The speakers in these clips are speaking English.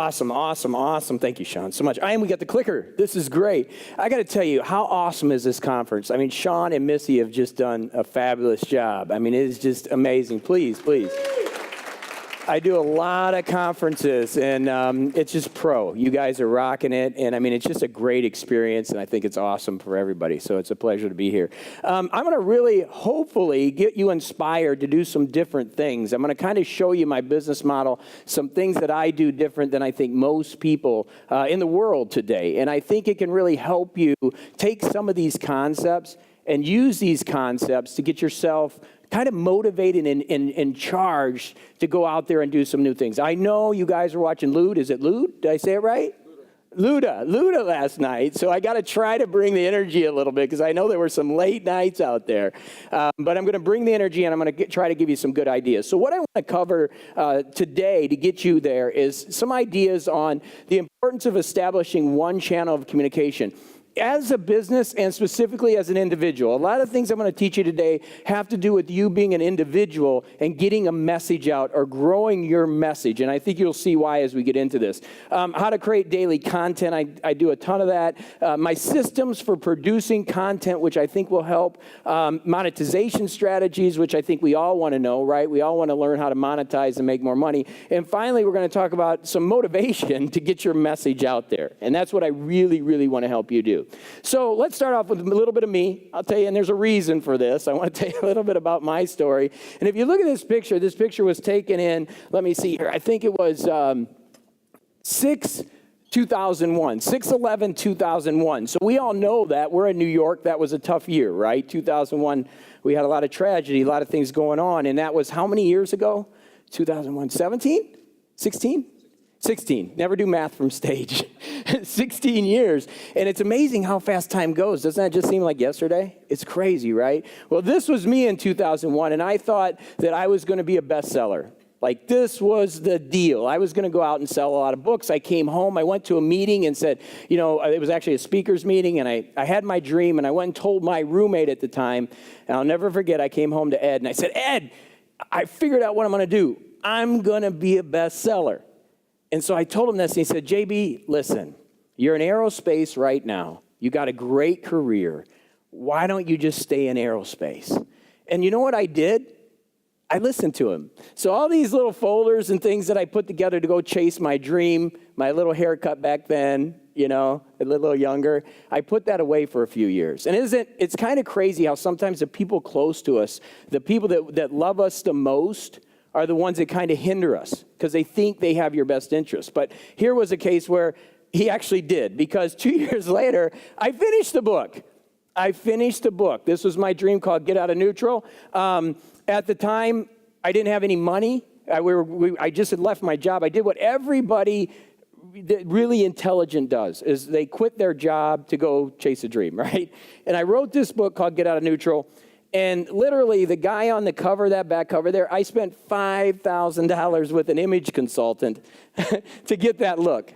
Awesome, awesome, awesome. Thank you, Sean, so much. And we got the clicker. This is great. I got to tell you, how awesome is this conference? I mean, Sean and Missy have just done a fabulous job. I mean, it is just amazing. Please, please. I do a lot of conferences, and it's just pro. You guys are rocking it, and I mean, it's just a great experience, and I think it's awesome for everybody, so it's a pleasure to be here. I'm going to really, hopefully, get you inspired to do some different things. I'm going to kind of show you my business model, some things that I do different than I think most people in the world today, and I think it can really help you take some of these concepts and use these concepts to get yourself kind of motivated and charged to go out there and do some new things. I know you guys are watching Lude. Is it Lude? Did I say it right? Luda last night. So I got to try to bring the energy a little bit because I know there were some late nights out there. But I'm going to bring the energy and I'm going to try to give you some good ideas. So what I want to cover today to get you there is some ideas on the importance of establishing one channel of communication. As a business and specifically as an individual, a lot of things I'm going to teach you today have to do with you being an individual and getting a message out or growing your message. And I think you'll see why as we get into this. How to create daily content. I do a ton of that. My systems for producing content, which I think will help. Monetization strategies, which I think we all want to know, right? We all want to learn how to monetize and make more money. And finally, we're going to talk about some motivation to get your message out there. And that's what I really, really want to help you do. So let's start off with a little bit of me. I'll tell you, and there's a reason for this. I want to tell you a little bit about my story. And if you look at this picture was taken in, let me see here, I think it was 6/11/2001. So we all know that. We're in New York. That was a tough year, right? 2001, we had a lot of tragedy, a lot of things going on. And that was how many years ago? 2001, 17? 16? 16. Never do math from stage. 16 years. And it's amazing how fast time goes. Doesn't that just seem like yesterday? It's crazy, right? Well, this was me in 2001, and I thought that I was going to be a bestseller. Like, this was the deal. I was going to go out and sell a lot of books. I came home. I went to a meeting and said, you know, it was actually a speaker's meeting, and I had my dream, and I went and told my roommate at the time, and I'll never forget, I came home to Ed, and I said, Ed, I figured out what I'm going to do. I'm going to be a bestseller. And so I told him this, and he said, JB, listen, you're in aerospace right now. You got a great career. Why don't you just stay in aerospace? And you know what I did? I listened to him. So all these little folders and things that I put together to go chase my dream, my little haircut back then, you know, a little younger, I put that away for a few years. And it's kind of crazy how sometimes the people close to us, the people that love us the most, are the ones that kind of hinder us because they think they have your best interest. But here was a case where he actually did, because 2 years later, I finished the book. This was my dream called Get Out of Neutral. At the time, I didn't have any money. I just had left my job. I did what everybody that really intelligent does, is they quit their job to go chase a dream, right? And I wrote this book called Get Out of Neutral. And literally, the guy on the cover, that back cover there, I spent $5,000 with an image consultant to get that look.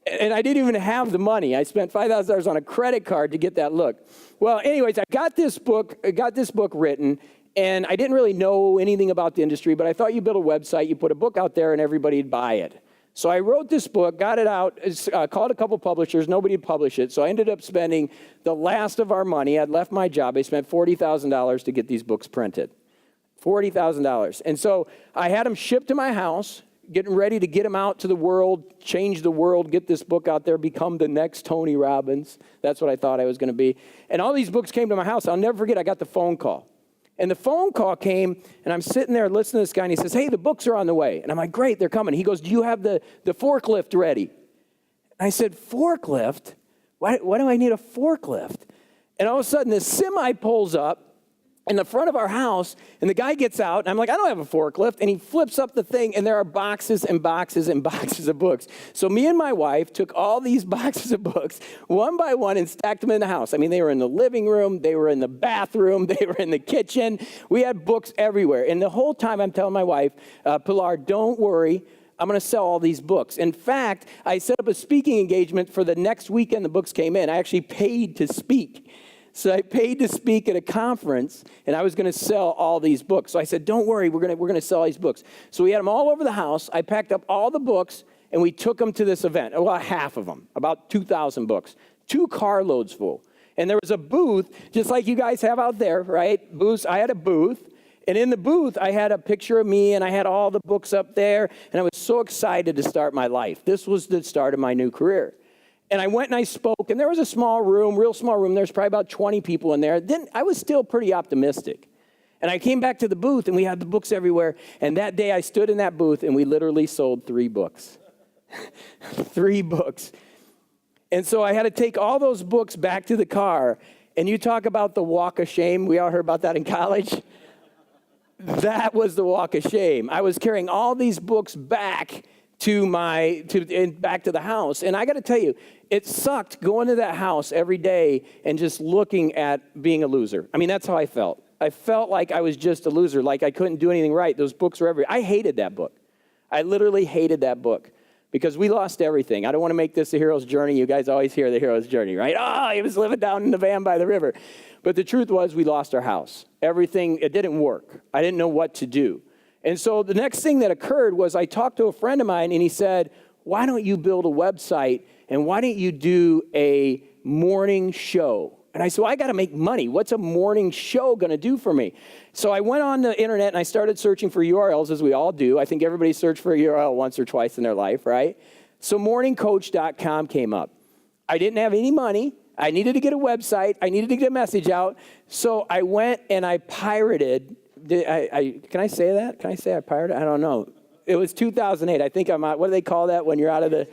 And I didn't even have the money. I spent $5,000 on a credit card to get that look. Well, anyways, I got this book written, and I didn't really know anything about the industry, but I thought you build a website, you put a book out there, and everybody'd buy it. So I wrote this book, got it out, called a couple publishers, nobody would publish it. So I ended up spending the last of our money. I'd left my job. I spent $40,000 to get these books printed. $40,000. And so I had them shipped to my house, getting ready to get them out to the world, change the world, get this book out there, become the next Tony Robbins. That's what I thought I was going to be. And all these books came to my house. I'll never forget, I got the phone call. And the phone call came, and I'm sitting there listening to this guy, and he says, hey, the books are on the way. And I'm like, great, they're coming. He goes, do you have the forklift ready? And I said, forklift? Why do I need a forklift? And all of a sudden, this semi pulls up in the front of our house, and the guy gets out, and I'm like, I don't have a forklift, and he flips up the thing, and there are boxes and boxes and boxes of books. So me and my wife took all these boxes of books, one by one, and stacked them in the house. I mean, they were in the living room, they were in the bathroom, they were in the kitchen. We had books everywhere, and the whole time I'm telling my wife, Pilar, don't worry, I'm going to sell all these books. In fact, I set up a speaking engagement for the next weekend the books came in. I actually paid to speak. So I paid to speak at a conference, and I was going to sell all these books. So I said, don't worry, we're going to sell these books. So we had them all over the house. I packed up all the books, and we took them to this event. Well, half of them, about 2,000 books, 2 carloads full. And there was a booth, just like you guys have out there, right? Booths. I had a booth, and in the booth, I had a picture of me, and I had all the books up there, and I was so excited to start my life. This was the start of my new career. And I went and I spoke, and there was a small room, real small room. There's probably about 20 people in there. Then I was still pretty optimistic. And I came back to the booth, and we had the books everywhere. And that day, I stood in that booth, and we literally sold 3 books. 3 books. And so I had to take all those books back to the car. And you talk about the walk of shame. We all heard about that in college. That was the walk of shame. I was carrying all these books back back to the house. And I got to tell you, it sucked going to that house every day and just looking at being a loser. I mean, that's how I felt. I felt like I was just a loser, like I couldn't do anything right. Those books were everywhere. I hated that book. I literally hated that book because we lost everything. I don't want to make this a hero's journey. You guys always hear the hero's journey, right? Oh, he was living down in the van by the river. But the truth was we lost our house. Everything, it didn't work. I didn't know what to do. And so the next thing that occurred was I talked to a friend of mine, and he said, why don't you build a website, and why don't you do a morning show? And I said, well, I got to make money. What's a morning show going to do for me? So I went on the internet, and I started searching for URLs, as we all do. I think everybody searched for a URL once or twice in their life, right? So morningcoach.com came up. I didn't have any money. I needed to get a website. I needed to get a message out. So I went and I pirated. Can I say that? Can I say I pirated? I don't know. It was 2008. I think I'm out. What do they call that when you're out of the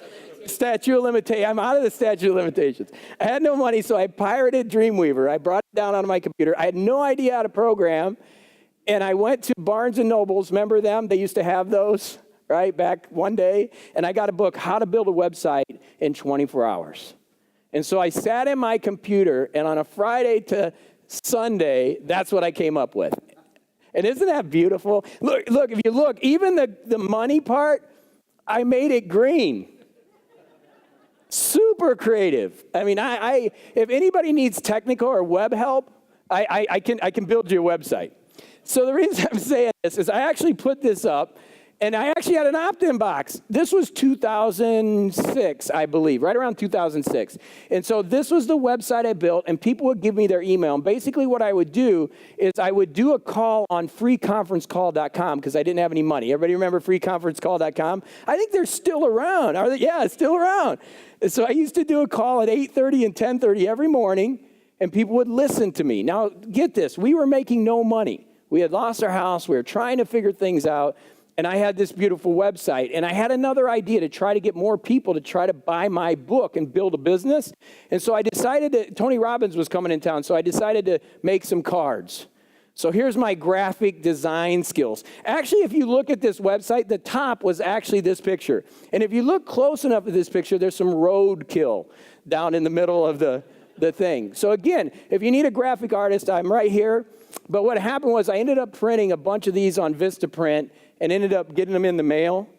statute of limitations? I'm out of the statute of limitations. I had no money, so I pirated Dreamweaver. I brought it down onto my computer. I had no idea how to program, and I went to Barnes & Nobles. Remember them? They used to have those, right, back one day. And I got a book, How to Build a Website in 24 Hours. And so I sat in my computer, and on a Friday to Sunday, that's what I came up with. And isn't that beautiful? Look, if you look, even the money part, I made it green. Super creative. I mean, I if anybody needs technical or web help, I can build you a website. So the reason I'm saying this is I actually put this up, and I actually had an opt-in box. This was 2006, I believe, right around 2006. And so this was the website I built, and people would give me their email. And basically what I would do is I would do a call on freeconferencecall.com because I didn't have any money. Everybody remember freeconferencecall.com? I think they're still around. Are they? Yeah, it's still around. And so I used to do a call at 8:30 and 10:30 every morning, and people would listen to me. Now, get this. We were making no money. We had lost our house. We were trying to figure things out. And I had this beautiful website, and I had another idea to try to get more people to try to buy my book and build a business. And so I decided that Tony Robbins was coming in town, so I decided to make some cards. So here's my graphic design skills. Actually, if you look at this website, the top was actually this picture. And if you look close enough at this picture, there's some roadkill down in the middle of the thing. So again, if you need a graphic artist, I'm right here. But what happened was I ended up printing a bunch of these on Vistaprint and ended up getting them in the mail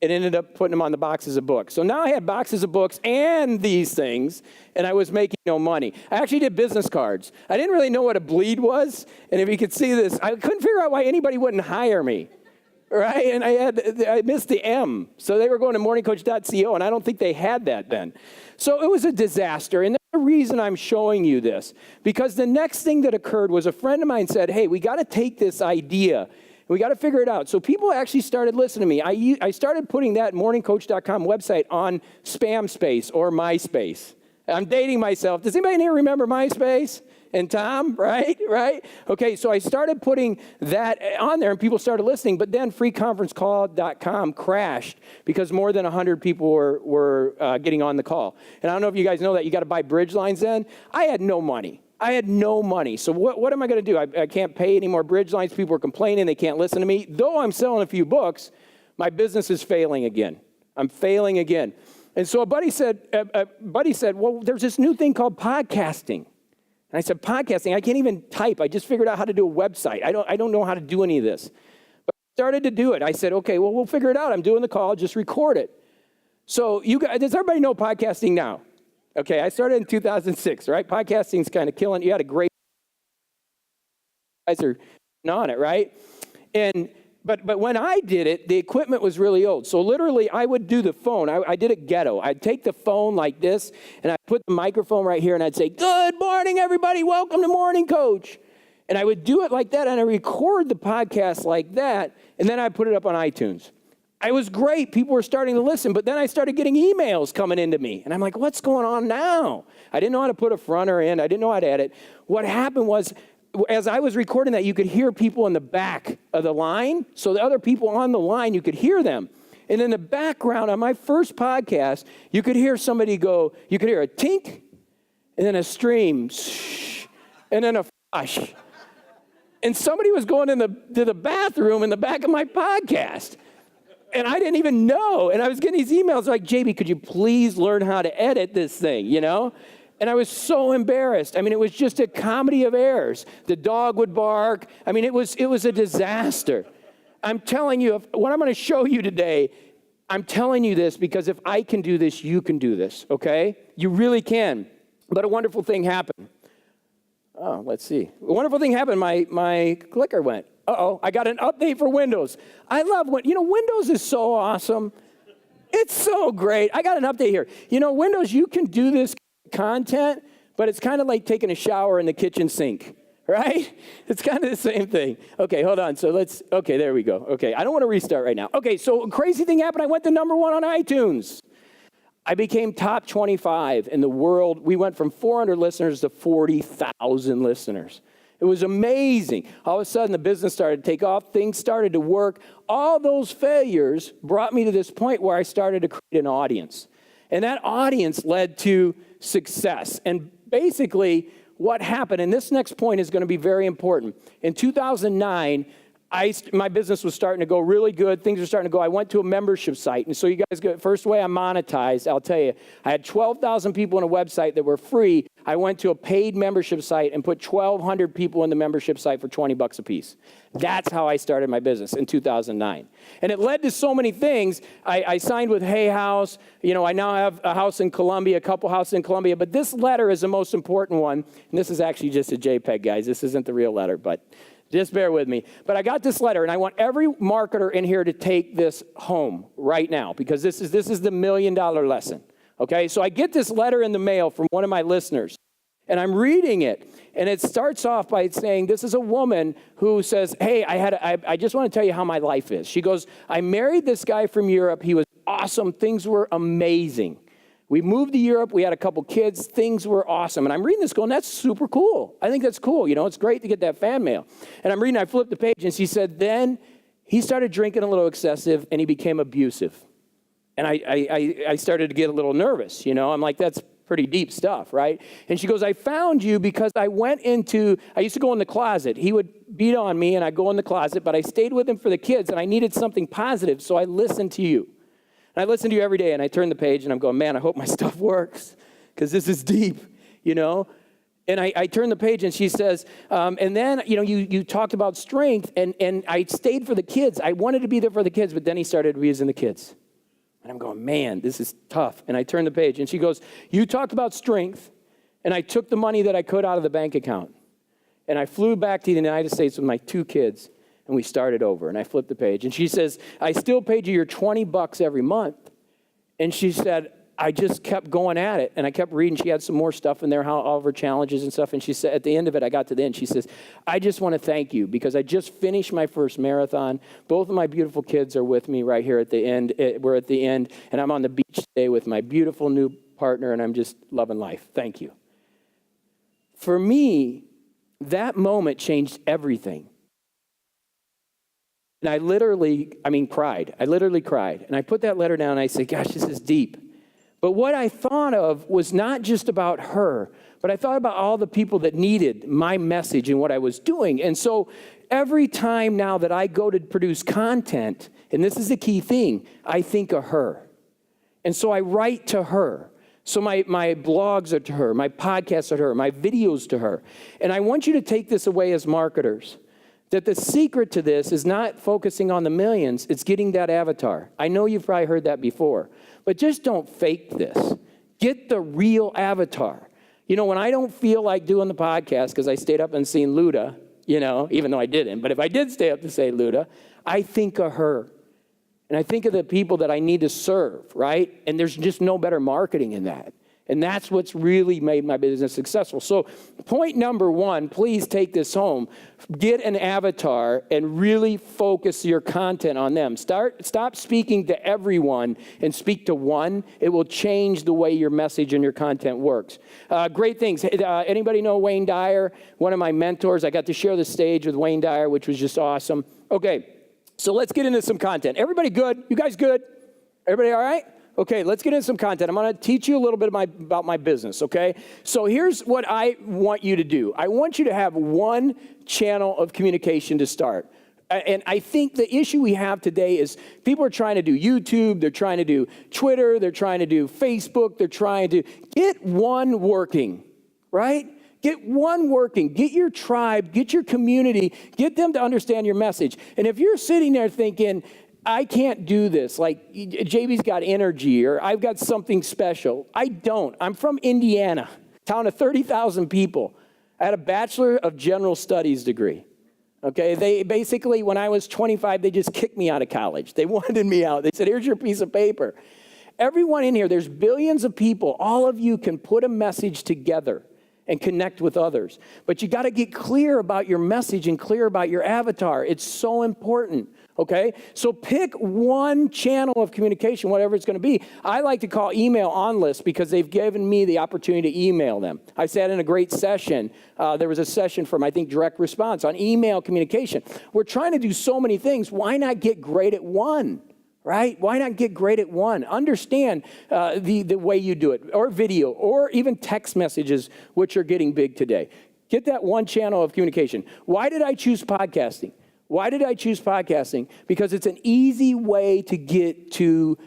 and ended up putting them on the boxes of books. So now I had boxes of books and these things, and I was making no money. I actually did business cards. I didn't really know what a bleed was, and if you could see this, I couldn't figure out why anybody wouldn't hire me, right? And I missed the M. So they were going to morningcoach.co, and I don't think they had that then. So it was a disaster, and the reason I'm showing you this, because the next thing that occurred was a friend of mine said, hey, we got to take this idea. We got to figure it out. So people actually started listening to me. I started putting that morningcoach.com website on Spam Space or MySpace. I'm dating myself. Does anybody here remember MySpace? And Tom, right? Okay, so I started putting that on there, and people started listening, but then freeconferencecall.com crashed because more than 100 people were getting on the call. And I don't know if you guys know that. You got to buy bridge lines then. I had no money. So what am I going to do? I can't pay any more bridge lines. People are complaining. They can't listen to me. Though I'm selling a few books, my business is failing again. I'm failing again. And so a buddy said, well, there's this new thing called podcasting. And I said, podcasting? I can't even type. I just figured out how to do a website. I don't know how to do any of this. But I started to do it. I said, okay, well, we'll figure it out. I'm doing the call. Just record it. So you guys, does everybody know podcasting now? Okay, I started in 2006, right? Podcasting's kind of killing. You had a great guys are on it, right? But when I did it, the equipment was really old. So literally, I would do the phone. I did it ghetto. I'd take the phone like this, and I'd put the microphone right here, and I'd say, "Good morning, everybody. Welcome to Morning Coach." And I would do it like that, and I record the podcast like that, and then I put it up on iTunes. It was great. People were starting to listen, but then I started getting emails coming into me. And I'm like, what's going on now? I didn't know how to put a fronter in. I didn't know how to edit. What happened was, as I was recording that, you could hear people in the back of the line. So the other people on the line, you could hear them. And in the background on my first podcast, you could hear somebody go, you could hear a tink, and then a stream, and then a flash. And somebody was going to the bathroom in the back of my podcast. And I didn't even know. And I was getting these emails like, JB, could you please learn how to edit this thing, you know? And I was so embarrassed. I mean, it was just a comedy of errors. The dog would bark. I mean, it was a disaster. I'm telling you, what I'm going to show you today, I'm telling you this because if I can do this, you can do this, okay? You really can. But a wonderful thing happened. Oh, let's see. A wonderful thing happened. My clicker went. Uh-oh, I got an update for Windows. I love Windows is so awesome. It's so great. I got an update here. Windows, you can do this content, but it's kind of like taking a shower in the kitchen sink, right? It's kind of the same thing. Okay, hold on. So okay, there we go. Okay, I don't want to restart right now. Okay, so a crazy thing happened. I went to number 1 on iTunes. I became top 25 in the world. We went from 400 listeners to 40,000 listeners. It was amazing. All of a sudden, the business started to take off. Things started to work. All those failures brought me to this point where I started to create an audience. And that audience led to success. And basically, what happened, and this next point is going to be very important. In 2009, my business was starting to go really good. Things were starting to go. I went to a membership site. And so you guys go, first way I monetized, I'll tell you, I had 12,000 people on a website that were free. I went to a paid membership site and put 1,200 people in the membership site for $20 a piece. That's how I started my business in 2009. And it led to so many things. I signed with Hay House. I now have a house in Colombia, a couple houses in Colombia. But this letter is the most important one. And this is actually just a JPEG, guys. This isn't the real letter, but just bear with me. But I got this letter, and I want every marketer in here to take this home right now, because this is the $1 million lesson, okay? So I get this letter in the mail from one of my listeners, and I'm reading it, and it starts off by saying, this is a woman who says, hey, I just want to tell you how my life is. She goes, I married this guy from Europe. He was awesome. Things were amazing. We moved to Europe. We had a couple kids. Things were awesome. And I'm reading this going, that's super cool. I think that's cool. It's great to get that fan mail. And I'm reading, I flipped the page, and she said, then he started drinking a little excessive, and he became abusive. And I started to get a little nervous. I'm like, that's pretty deep stuff, right? And she goes, I found you because I used to go in the closet. He would beat on me, and I'd go in the closet, but I stayed with him for the kids, and I needed something positive, so I listened to you. And I listen to you every day, and I turn the page, and I'm going, man, I hope my stuff works, because this is deep, And I turn the page, and she says, and then, you talked about strength, and I stayed for the kids. I wanted to be there for the kids, but then he started abusing the kids. And I'm going, man, this is tough. And I turn the page, and she goes, you talked about strength, and I took the money that I could out of the bank account. And I flew back to the United States with my 2 kids. And we started over, and I flipped the page. And she says, I still paid you your $20 every month. And she said, I just kept going at it. And I kept reading. She had some more stuff in there, all of her challenges and stuff. And she said, at the end of it, I got to the end. She says, I just want to thank you because I just finished my first marathon. Both of my beautiful kids are with me right here at the end. We're at the end, and I'm on the beach today with my beautiful new partner, and I'm just loving life. Thank you. For me, that moment changed everything. And I literally cried. I literally cried. And I put that letter down, and I said, gosh, this is deep. But what I thought of was not just about her, but I thought about all the people that needed my message and what I was doing. And so every time now that I go to produce content, and this is the key thing, I think of her. And so I write to her. So my blogs are to her, my podcasts are to her, my videos to her. And I want you to take this away as marketers. That the secret to this is not focusing on the millions, it's getting that avatar. I know you've probably heard that before, but just don't fake this. Get the real avatar. When I don't feel like doing the podcast because I stayed up and seen Luda, even though I didn't, but if I did stay up to say Luda, I think of her. And I think of the people that I need to serve, right? And there's just no better marketing in that. And that's what's really made my business successful. So point number one, please take this home. Get an avatar and really focus your content on them. Stop speaking to everyone and speak to one. It will change the way your message and your content works. Great things. Anybody know Wayne Dyer? One of my mentors. I got to share the stage with Wayne Dyer, which was just awesome. Okay, so let's get into some content. Everybody good? You guys good? Everybody all right? Okay, let's get into some content. I'm going to teach you a little bit about my business, okay? So here's what I want you to do. I want you to have one channel of communication to start. And I think the issue we have today is people are trying to do YouTube, they're trying to do Twitter, they're trying to do Facebook, they're trying to get one working, right? Get one working. Get your tribe, get your community, get them to understand your message. And if you're sitting there thinking, I can't do this, like JB's got energy or I've got something special. I don't. I'm from Indiana, town of 30,000 people. I had a Bachelor of General Studies degree. Okay, they basically, when I was 25, they just kicked me out of college. They wanted me out. They said, here's your piece of paper. Everyone in here, there's billions of people. All of you can put a message together and connect with others. But you got to get clear about your message and clear about your avatar. It's so important. Okay, so pick one channel of communication, whatever it's going to be. I like to call email on list because they've given me the opportunity to email them. I sat in a great session. There was a session from, I think, direct response on email communication. We're trying to do so many things. Why not get great at one? Right? Why not get great at one? Understand the way you do it, or video, or even text messages, which are getting big today. Get that one channel of communication. Why did I choose podcasting? Why did I choose podcasting? Because it's an easy way to get to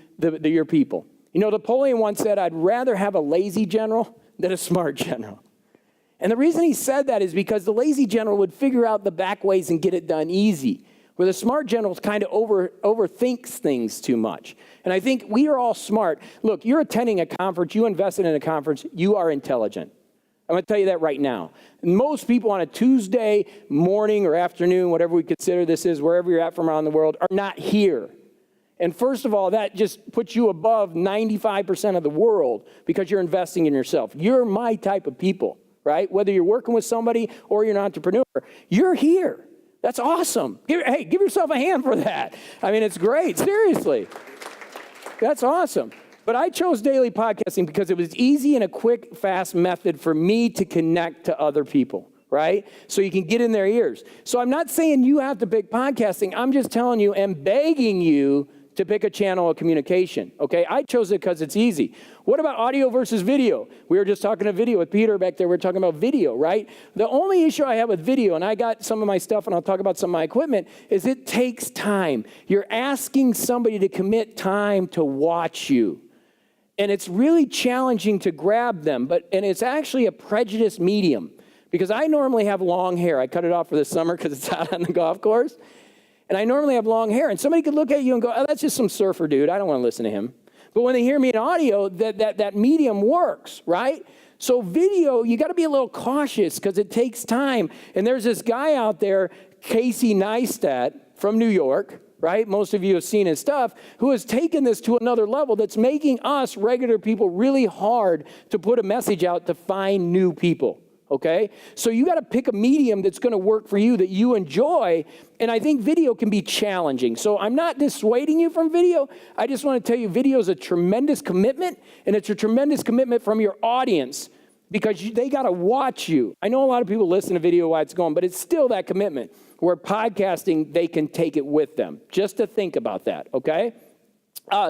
your people. You know, Napoleon once said, I'd rather have a lazy general than a smart general. And the reason he said that is because the lazy general would figure out the back ways and get it done easy, where the smart general kind of overthinks things too much. And I think we are all smart. Look, you're attending a conference, you invested in a conference, you are intelligent. I'm going to tell you that right now. Most people on a Tuesday morning or afternoon, whatever we consider this is, wherever you're at from around the world, are not here. And first of all, that just puts you above 95% of the world because you're investing in yourself. You're my type of people, right? Whether you're working with somebody or you're an entrepreneur, you're here. That's awesome. Hey, give yourself a hand for that. I mean, it's great. Seriously. That's awesome. But I chose daily podcasting because it was easy and a quick, fast method for me to connect to other people, right? So you can get in their ears. So I'm not saying you have to pick podcasting. I'm just telling you and begging you to pick a channel of communication, okay? I chose it because it's easy. What about audio versus video? We were just talking to video with Peter back there. We were talking about video, right? The only issue I have with video, and I got some of my stuff and I'll talk about some of my equipment, is it takes time. You're asking somebody to commit time to watch you. And it's really challenging to grab them, and it's actually a prejudiced medium. Because I normally have long hair. I cut it off for the summer because it's hot on the golf course. And I normally have long hair. And somebody could look at you and go, oh, that's just some surfer dude. I don't want to listen to him. But when they hear me in audio, that medium works, right? So video, you got to be a little cautious because it takes time. And there's this guy out there, Casey Neistat from New York, right? Most of you have seen his stuff, who has taken this to another level that's making us regular people really hard to put a message out to find new people, okay? So you got to pick a medium that's going to work for you, that you enjoy, and I think video can be challenging. So I'm not dissuading you from video. I just want to tell you video is a tremendous commitment, and it's a tremendous commitment from your audience because they got to watch you. I know a lot of people listen to video while it's going, but it's still that commitment. Where podcasting, they can take it with them. Just to think about that, okay?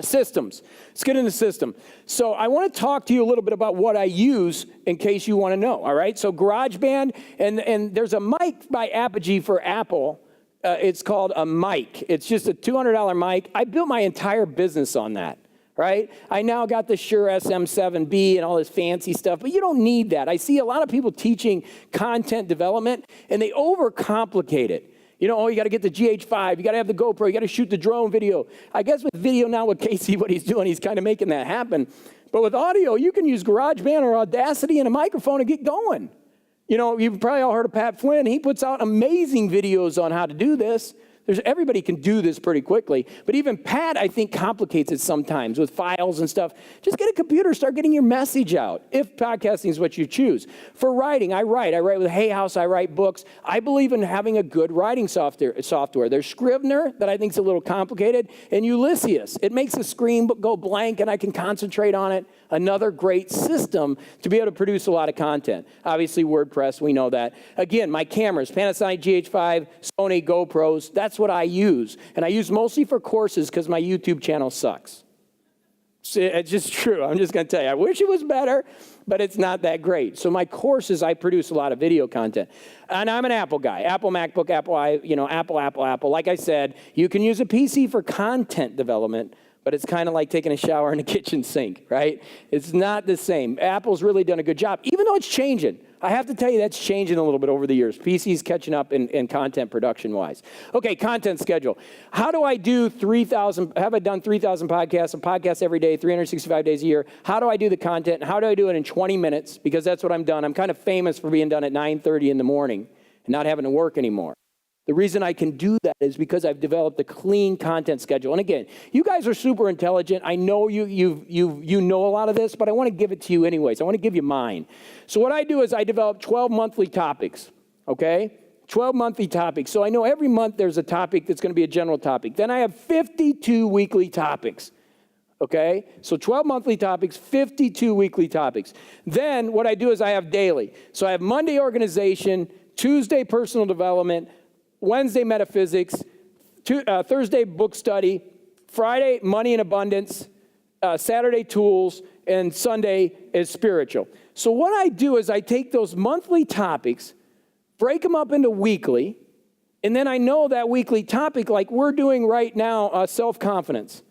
Systems. Let's get into system. So I want to talk to you a little bit about what I use in case you want to know, all right? So GarageBand, and there's a mic by Apogee for Apple. It's called a mic. It's just a $200 mic. I built my entire business on that. Right? I now got the Shure SM7B and all this fancy stuff, but you don't need that. I see a lot of people teaching content development, and they overcomplicate it. You know, oh, you got to get the GH5, you got to have the GoPro, you got to shoot the drone video. I guess with video now with Casey, what he's doing, he's kind of making that happen. But with audio, you can use GarageBand or Audacity and a microphone and get going. You know, you've probably all heard of Pat Flynn. He puts out amazing videos on how to do this. Everybody can do this pretty quickly, but even Pat, I think, complicates it sometimes with files and stuff. Just get a computer, start getting your message out, if podcasting is what you choose. For writing, I write with Hay House, I write books. I believe in having a good writing software. There's Scrivener, that I think is a little complicated, and Ulysses. It makes the screen go blank, and I can concentrate on it. Another great system to be able to produce a lot of content. Obviously, WordPress, we know that. Again, my cameras, Panasonic GH5, Sony GoPros, that's what I use. And I use mostly for courses because my YouTube channel sucks. It's just true. I'm just going to tell you. I wish it was better, but it's not that great. So my courses, I produce a lot of video content. And I'm an Apple guy. Apple MacBook, Apple. Like I said, you can use a PC for content development, but it's kind of like taking a shower in a kitchen sink, right? It's not the same. Apple's really done a good job, even though it's changing. I have to tell you, that's changing a little bit over the years. PC's catching up in content production-wise. Okay, content schedule. How do I do 3,000, have I done 3,000 podcasts, a podcast every day, 365 days a year? How do I do the content? How do I do it in 20 minutes? Because that's what I'm done. I'm kind of famous for being done at 9:30 in the morning and not having to work anymore. The reason I can do that is because I've developed a clean content schedule. And again, you guys are super intelligent. I know you know a lot of this, but I want to give it to you anyways. I want to give you mine. So what I do is I develop 12 monthly topics, okay? 12 monthly topics. So I know every month there's a topic that's going to be a general topic. Then I have 52 weekly topics, okay? So 12 monthly topics, 52 weekly topics. Then what I do is I have daily. So I have Monday organization, Tuesday personal development, Wednesday metaphysics, Thursday book study, Friday money and abundance, Saturday tools, and Sunday is spiritual. So what I do is I take those monthly topics, break them up into weekly, and then I know that weekly topic, like we're doing right now, self-confidence.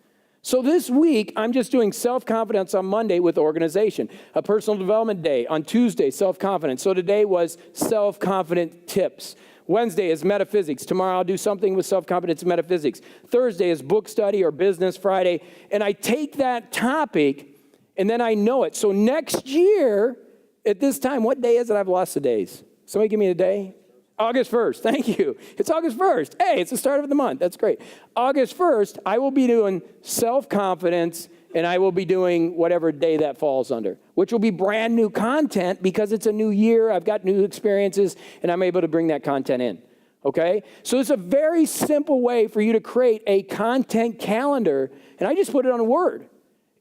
So this week, I'm just doing self-confidence on Monday with organization, a personal development day. On Tuesday, self-confidence. So today was self-confident tips. Wednesday is metaphysics. Tomorrow I'll do something with self-confidence and metaphysics. Thursday is book study or business. Friday. And I take that topic and then I know it. So next year at this time, what day is it? I've lost the days. Somebody give me a day. August 1st. Thank you. It's August 1st. Hey, it's the start of the month. That's great. August 1st, I will be doing self-confidence and I will be doing whatever day that falls under, which will be brand new content because it's a new year, I've got new experiences, and I'm able to bring that content in, okay? So it's a very simple way for you to create a content calendar, and I just put it on Word,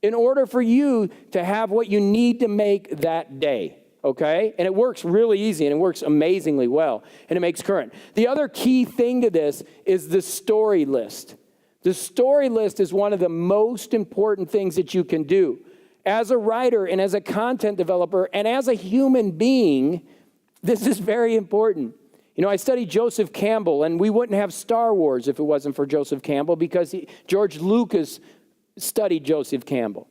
in order for you to have what you need to make that day, okay? And it works really easy, and it works amazingly well, and it makes current. The other key thing to this is the story list. The story list is one of the most important things that you can do. As a writer and as a content developer and as a human being, this is very important. You know, I studied Joseph Campbell, and we wouldn't have Star Wars if it wasn't for Joseph Campbell because George Lucas studied Joseph Campbell.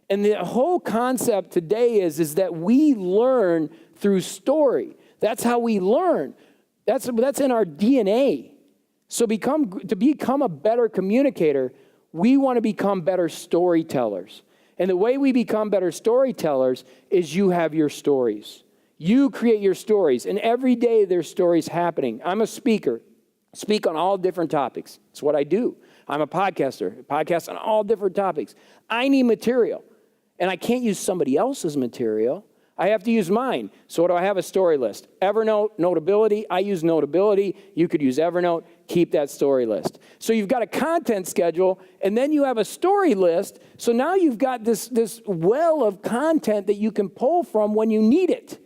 And the whole concept today is that we learn through story. That's how we learn. That's in our DNA. So to become a better communicator, we want to become better storytellers. And the way we become better storytellers is you have your stories. You create your stories, and every day there's stories happening. I'm a speaker, speak on all different topics. It's what I do. I'm a podcaster, podcast on all different topics. I need material, and I can't use somebody else's material. I have to use mine. So what do I have? A story list. Evernote, Notability. I use Notability. You could use Evernote. Keep that story list. So you've got a content schedule, and then you have a story list. So now you've got this well of content that you can pull from when you need it.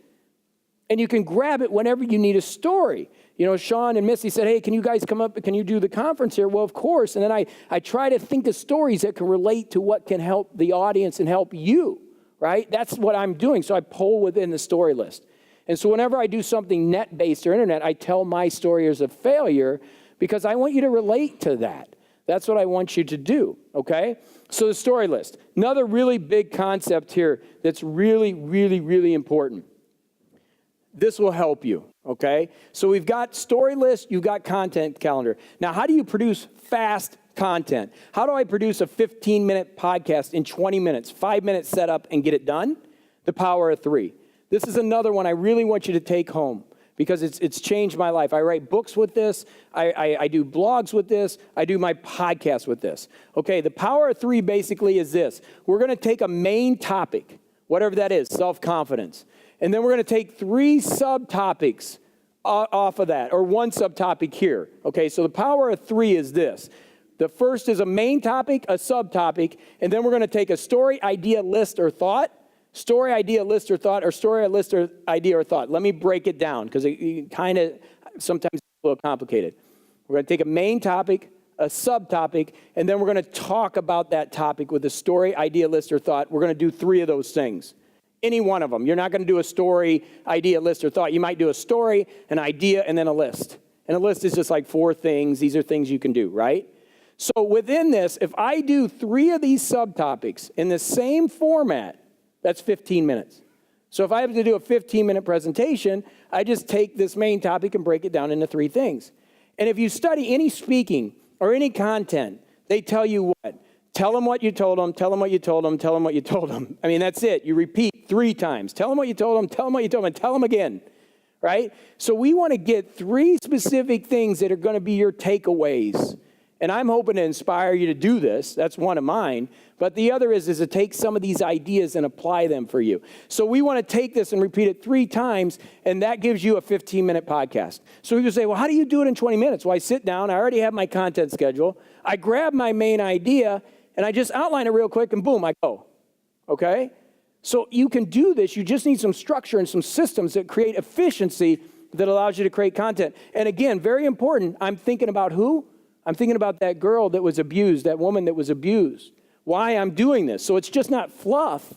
And you can grab it whenever you need a story. You know, Sean and Missy said, hey, can you guys come up? Can you do the conference here? Well, of course. And then I try to think of stories that can relate to what can help the audience and help you. Right? That's what I'm doing. So I pull within the story list. And so whenever I do something net-based or internet, I tell my story as a failure because I want you to relate to that. That's what I want you to do, okay? So the story list. Another really big concept here that's really, really, really important. This will help you, okay? So we've got story list, you've got content calendar. Now, how do you produce fast content? How do I produce a 15-minute podcast in 20 minutes, 5 minutes setup and get it done? The power of 3. This is another one I really want you to take home because it's changed my life. I write books with this. I do blogs with this. I do my podcast with this. Okay, the power of 3 basically is this. We're going to take a main topic, whatever that is, self-confidence. And then we're going to take 3 subtopics off of that, or 1 subtopic here. Okay, so the power of 3 is this. The first is a main topic, a subtopic, and then we're going to take a story, idea, list, or thought. Story, idea, list, or thought, or story, list, or idea, or thought. Let me break it down, because it kind of sometimes it's a little complicated. We're going to take a main topic, a subtopic, and then we're going to talk about that topic with a story, idea, list, or thought. We're going to do 3 of those things. Any one of them. You're not going to do a story, idea, list, or thought. You might do a story, an idea, and then a list. And a list is just like 4 things. These are things you can do, right? So within this, if I do 3 of these subtopics in the same format, that's 15 minutes. So if I have to do a 15-minute presentation, I just take this main topic and break it down into 3 things. And if you study any speaking or any content, they tell you what? Tell them what you told them, tell them what you told them, tell them what you told them. I mean, that's it. You repeat 3 times. Tell them what you told them, tell them what you told them, and tell them again, right? So we want to get 3 specific things that are going to be your takeaways. And I'm hoping to inspire you to do this. That's one of mine. But the other is to take some of these ideas and apply them for you. So we want to take this and repeat it 3 times, and that gives you a 15-minute podcast. So you say, well, how do you do it in 20 minutes? Well, I sit down. I already have my content schedule. I grab my main idea, and I just outline it real quick, and boom, I go. Okay? So you can do this. You just need some structure and some systems that create efficiency that allows you to create content. And again, very important, I'm thinking about who? I'm thinking about that girl that was abused, that woman that was abused. Why I'm doing this. So it's just not fluff.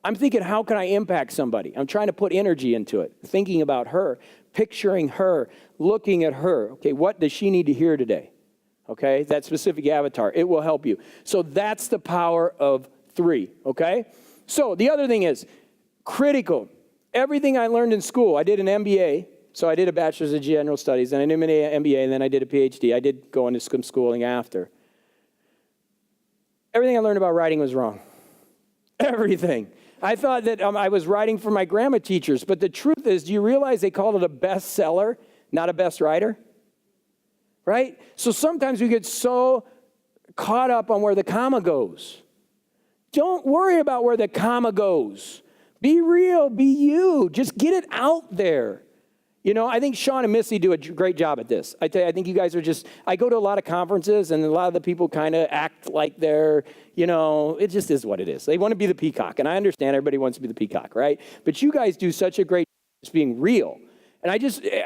I'm thinking, how can I impact somebody? I'm trying to put energy into it, thinking about her, picturing her, looking at her. Okay, what does she need to hear today? Okay, that specific avatar. It will help you. So that's the power of 3, okay? So the other thing is critical. Everything I learned in school, I did an MBA. So I did a bachelor's of general studies, and I did an MBA, and then I did a PhD. I did go into some schooling after. Everything I learned about writing was wrong. Everything. I thought that I was writing for my grammar teachers, but the truth is, do you realize they called it a bestseller, not a best writer? Right? So sometimes we get so caught up on where the comma goes. Don't worry about where the comma goes. Be real, be you. Just get it out there. You know, I think Sean and Missy do a great job at this. I tell you, I think you guys are just, I go to a lot of conferences, and a lot of the people kind of act like they're, you know, it just is what it is. They want to be the peacock, and I understand everybody wants to be the peacock, right? But you guys do such a great job just being real. And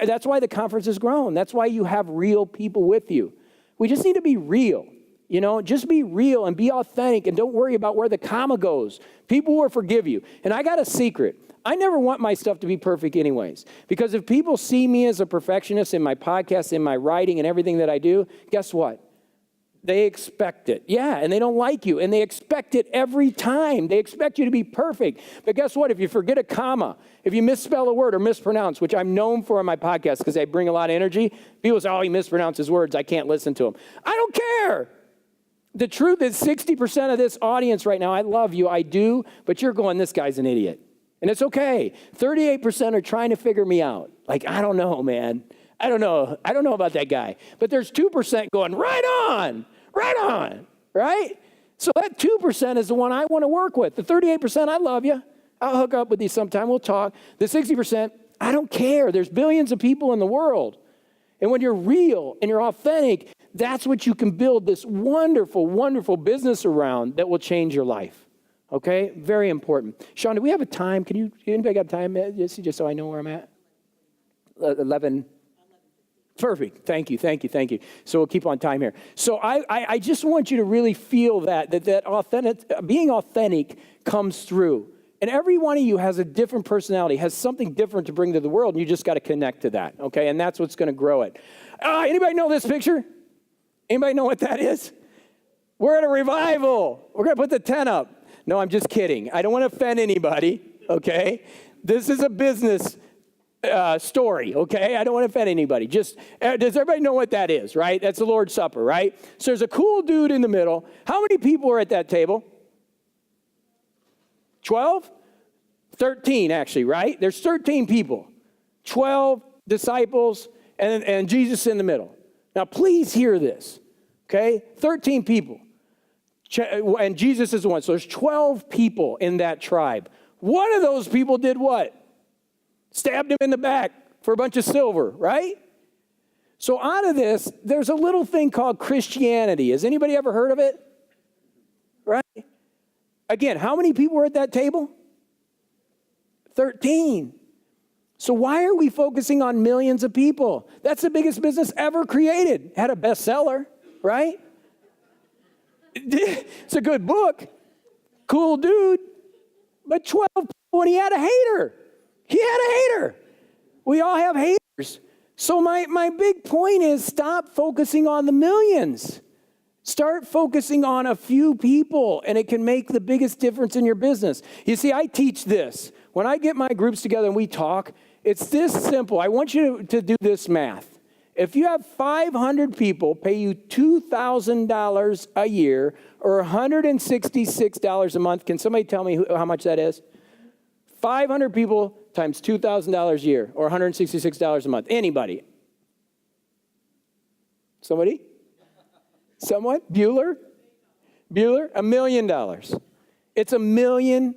that's why the conference has grown. That's why you have real people with you. We just need to be real. You know, just be real and be authentic, and don't worry about where the comma goes. People will forgive you. And I got a secret. I never want my stuff to be perfect anyways. Because if people see me as a perfectionist in my podcast, in my writing, and everything that I do, guess what? They expect it. Yeah, and they don't like you. And they expect it every time. They expect you to be perfect. But guess what? If you forget a comma, if you misspell a word or mispronounce, which I'm known for on my podcast because I bring a lot of energy, people say, oh, he mispronounces words. I can't listen to him. I don't care. The truth is 60% of this audience right now, I love you, I do, but you're going, this guy's an idiot. And it's okay. 38% are trying to figure me out. Like, I don't know, man. I don't know about that guy. But there's 2% going, right on, right? So that 2% is the one I want to work with. The 38%, I love you. I'll hook up with you sometime. We'll talk. The 60%, I don't care. There's billions of people in the world. And when you're real and you're authentic, that's what you can build this wonderful, wonderful business around that will change your life. Okay? Very important. Sean, do we have a time? Anybody got time? Just so I know where I'm at. 11. Perfect. Thank you. So we'll keep on time here. So I just want you to really feel that authentic, being authentic comes through. And every one of you has a different personality, has something different to bring to the world, and you just got to connect to that, okay? And that's what's going to grow it. Anybody know this picture? Anybody know what that is? We're at a revival. We're going to put the tent up. No, I'm just kidding. I don't want to offend anybody, okay? This is a business story, okay? I don't want to offend anybody. Does everybody know what that is, right? That's the Lord's Supper, right? So there's a cool dude in the middle. How many people are at that table? 12? 13, actually, right? There's 13 people. 12 disciples, and Jesus in the middle. Now, please hear this, okay? 13 people, and Jesus is the one. So there's 12 people in that tribe. One of those people did what? Stabbed him in the back for a bunch of silver, right? So out of this, there's a little thing called Christianity. Has anybody ever heard of it? Right? Again, how many people were at that table? 13. So why are we focusing on millions of people? That's the biggest business ever created. Had a bestseller, right? It's a good book. Cool dude. But 12 people, and he had a hater. He had a hater. We all have haters. So my big point is stop focusing on the millions. Start focusing on a few people, and it can make the biggest difference in your business. You see, I teach this. When I get my groups together and we talk, it's this simple. I want you to do this math. If you have 500 people pay you $2,000 a year or $166 a month, can somebody tell me how much that is? 500 people times $2,000 a year or $166 a month. Anybody? Somebody? Someone? Bueller? $1 million. It's $1 million.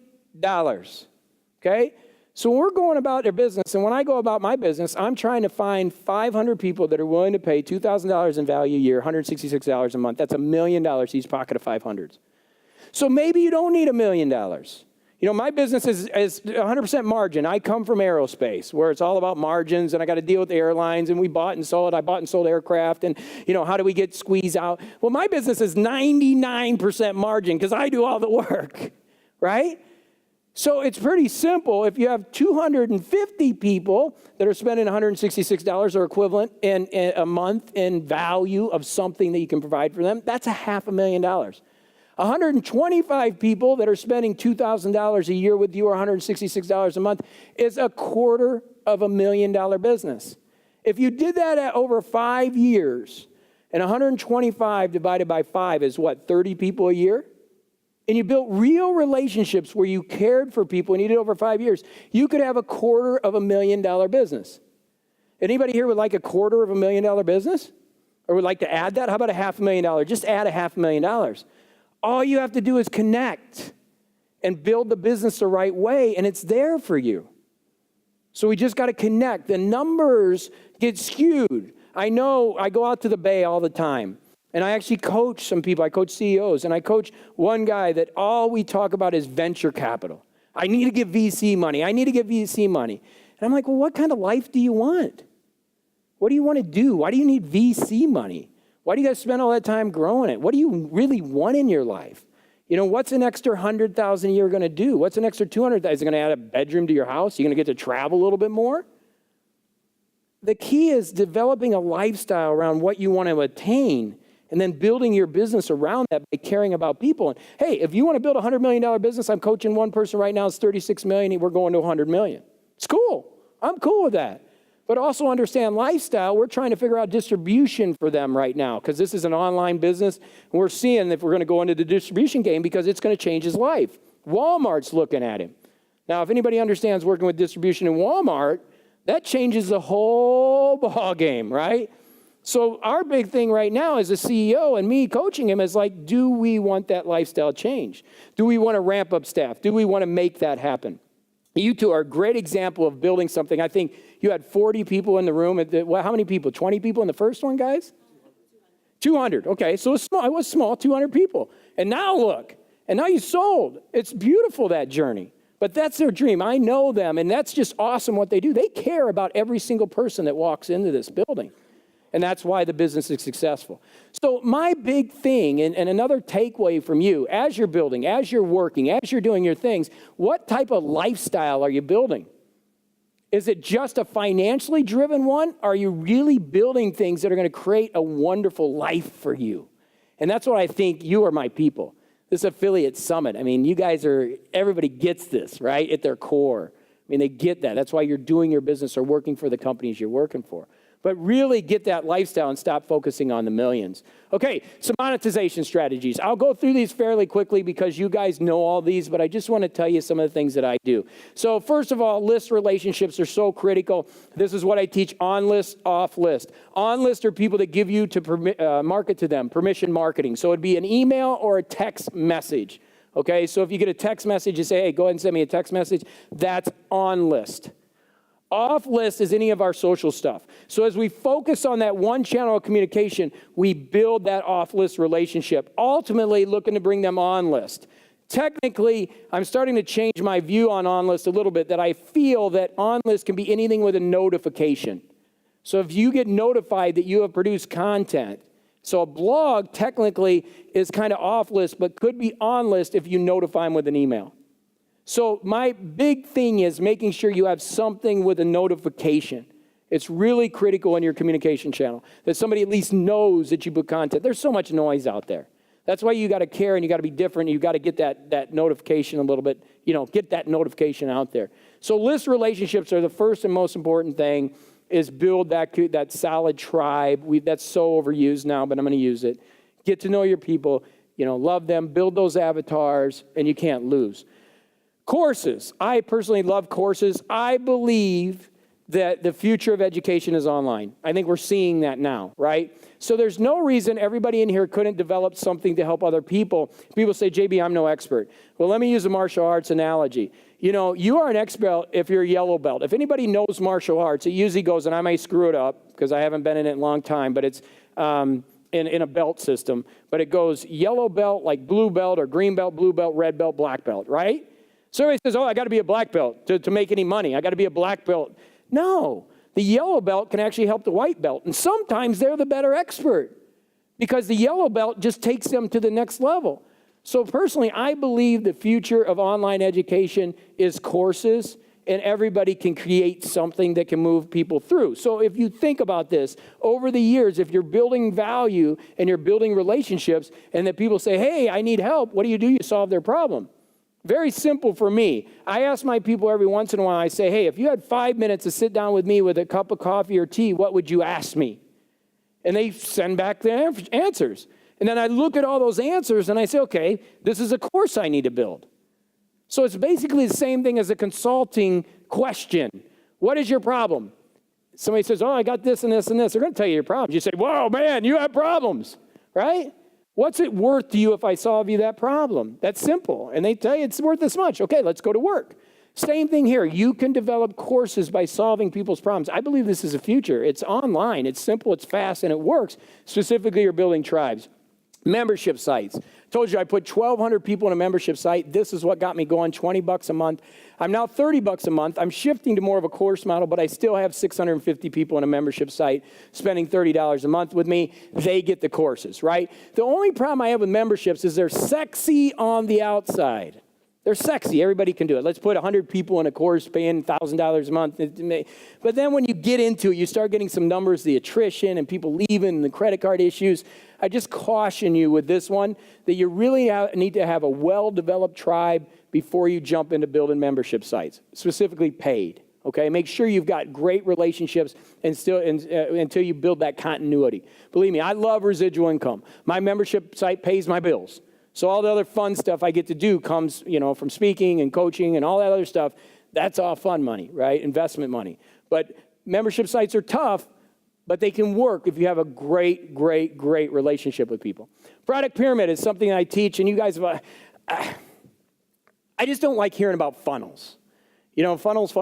Okay? So when we're going about their business, and when I go about my business, I'm trying to find 500 people that are willing to pay $2,000 in value a year, $166 a month. That's $1 million each pocket of 500s. So maybe you don't need $1 million. You know, my business is 100% margin. I come from aerospace, where it's all about margins, and I got to deal with the airlines, and we bought and sold. I bought and sold aircraft, and, you know, how do we get squeezed out? Well, my business is 99% margin because I do all the work, right? So it's pretty simple. If you have 250 people that are spending $166 or equivalent in a month in value of something that you can provide for them, that's $500,000. 125 people that are spending $2,000 a year with you or $166 a month is $250,000 business. If you did that at over 5 years, and 125 divided by 5 is what, 30 people a year? And you built real relationships where you cared for people and you did it over 5 years, you could have $250,000 business. Anybody here would like $250,000 business? Or would like to add that? How about $500,000? Just add $500,000. All you have to do is connect and build the business the right way, and it's there for you. So we just got to connect. The numbers get skewed. I know I go out to the Bay all the time, and I actually coach some people. I coach CEOs, and I coach one guy that all we talk about is venture capital. I need to give VC money. I need to give VC money. And I'm like, well, what kind of life do you want? What do you want to do? Why do you need VC money? Why do you guys spend all that time growing it? What do you really want in your life? You know, what's an extra $100,000 a year going to do? What's an extra $200,000? Is it going to add a bedroom to your house? Are you going to get to travel a little bit more? The key is developing a lifestyle around what you want to attain and then building your business around that by caring about people. And hey, if you want to build a $100 million business, I'm coaching one person right now. It's $36 million. We're going to $100 million. It's cool. I'm cool with that. But also understand lifestyle. We're trying to figure out distribution for them right now because this is an online business. And we're seeing if we're going to go into the distribution game because it's going to change his life. Walmart's looking at him. Now, if anybody understands working with distribution in Walmart, that changes the whole ball game, right? So our big thing right now as a CEO and me coaching him is like, do we want that lifestyle change? Do we want to ramp up staff? Do we want to make that happen? You two are a great example of building something. I think you had 40 people in the room. Well, how many people? 20 people in the first one, guys? 200. Okay, so it was small, 200 people. And now look, and now you sold. It's beautiful, that journey. But that's their dream. I know them, and that's just awesome what they do. They care about every single person that walks into this building. And that's why the business is successful. So my big thing, and another takeaway from you, as you're building, as you're working, as you're doing your things, what type of lifestyle are you building? Is it just a financially driven one? Are you really building things that are going to create a wonderful life for you? And that's what I think you are my people. This affiliate summit, I mean, you guys everybody gets this, right, at their core. I mean, they get that. That's why you're doing your business or working for the companies you're working for. but really get that lifestyle and stop focusing on the millions. Okay, some monetization strategies. I'll go through these fairly quickly because you guys know all these, but I just want to tell you some of the things that I do. So first of all, list relationships are so critical. This is what I teach: on list, off list. On list are people that give you to market to them, permission marketing. So it'd be an email or a text message. Okay, so if you get a text message, you say, hey, go ahead and send me a text message. That's on list. Off list is any of our social stuff. So as we focus on that one channel of communication, we build that off list relationship, ultimately looking to bring them on list. Technically, I'm starting to change my view on list a little bit, that I feel that on list can be anything with a notification. So if you get notified that you have produced content, so a blog technically is kind of off list, but could be on list if you notify them with an email. So my big thing is making sure you have something with a notification. It's really critical in your communication channel, that somebody at least knows that you put content. There's so much noise out there. That's why you got to care and you got to be different. You got to get that notification a little bit, get that notification out there. So list relationships are the first and most important thing, is build that solid tribe. That's so overused now, but I'm going to use it. Get to know your people, love them, build those avatars, and you can't lose. Courses. I personally love courses. I believe that the future of education is online. I think we're seeing that now, right? So there's no reason everybody in here couldn't develop something to help other people. People say, JB, I'm no expert. Well, let me use a martial arts analogy. You are an expert if you're a yellow belt. If anybody knows martial arts, it usually goes, and I may screw it up because I haven't been in it in a long time, but it's in a belt system. But it goes yellow belt, like blue belt, or green belt, blue belt, red belt, black belt, right? So everybody says, I got to be a black belt to make any money. I got to be a black belt. No, the yellow belt can actually help the white belt. And sometimes they're the better expert because the yellow belt just takes them to the next level. So personally, I believe the future of online education is courses, and everybody can create something that can move people through. So if you think about this, over the years, if you're building value and you're building relationships and that people say, hey, I need help, what do? You solve their problem. Very simple for me. I ask my people every once in a while, I say, hey, if you had 5 minutes to sit down with me with a cup of coffee or tea, what would you ask me? And they send back their answers. And then I look at all those answers and I say, okay, this is a course I need to build. So it's basically the same thing as a consulting question. What is your problem? Somebody says, I got this and this and this. They're going to tell you your problems. You say, whoa, man, you have problems, right? What's it worth to you if I solve you that problem? That's simple. And they tell you it's worth this much. Okay, let's go to work. Same thing here. You can develop courses by solving people's problems. I believe this is the future. It's online. It's simple. It's fast. And it works. Specifically, you're building tribes. Membership sites. Told you I put 1,200 people in a membership site. This is what got me going, $20 a month. I'm now $30 a month. I'm shifting to more of a course model, but I still have 650 people in a membership site spending $30 a month with me. They get the courses, right? The only problem I have with memberships is they're sexy on the outside. They're sexy. Everybody can do it. Let's put 100 people in a course paying $1,000 a month. But then when you get into it, you start getting some numbers, the attrition and people leaving and the credit card issues. I just caution you with this one that you really need to have a well-developed tribe before you jump into building membership sites, specifically paid. Okay, make sure you've got great relationships until you build that continuity. Believe me, I love residual income. My membership site pays my bills. So all the other fun stuff I get to do comes, from speaking and coaching and all that other stuff. That's all fun money, right? Investment money. But membership sites are tough, but they can work if you have a great, great, great relationship with people. Product pyramid is something I teach, and you guys, I just don't like hearing about funnels. Funnels.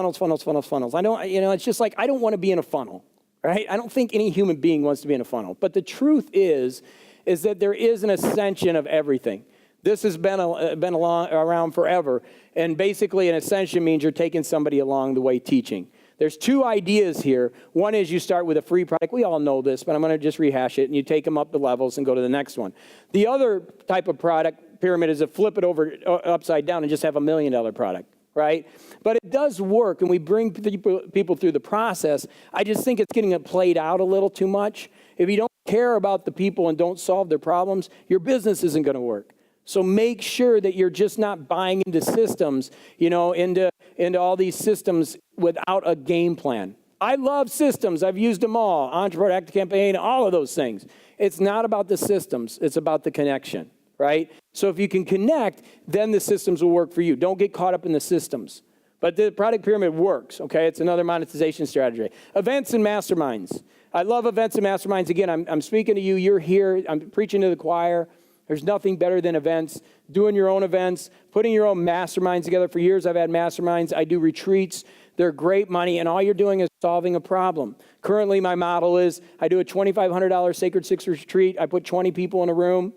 I don't, it's just like, I don't want to be in a funnel, right? I don't think any human being wants to be in a funnel. But the truth is that there is an ascension of everything. This has been around forever. And basically an ascension means you're taking somebody along the way teaching. There's two ideas here. One is you start with a free product. We all know this, but I'm going to just rehash it. And you take them up the levels and go to the next one. The other type of product pyramid is to flip it over upside down and just have $1 million product, right? But it does work, and we bring people through the process. I just think it's getting it played out a little too much. If you don't care about the people and don't solve their problems, your business isn't going to work. So make sure that you're just not buying into systems, into all these systems without a game plan. I love systems. I've used them all. Entrepreneur, Active Campaign, all of those things. It's not about the systems. It's about the connection, right? So if you can connect, then the systems will work for you. Don't get caught up in the systems. But the product pyramid works, okay? It's another monetization strategy. Events and masterminds. I love events and masterminds. Again, I'm speaking to you. You're here. I'm preaching to the choir. There's nothing better than events. Doing your own events, putting your own masterminds together. For years, I've had masterminds. I do retreats. They're great money, and all you're doing is solving a problem. Currently, my model is I do a $2,500 Sacred Six retreat. I put 20 people in a room,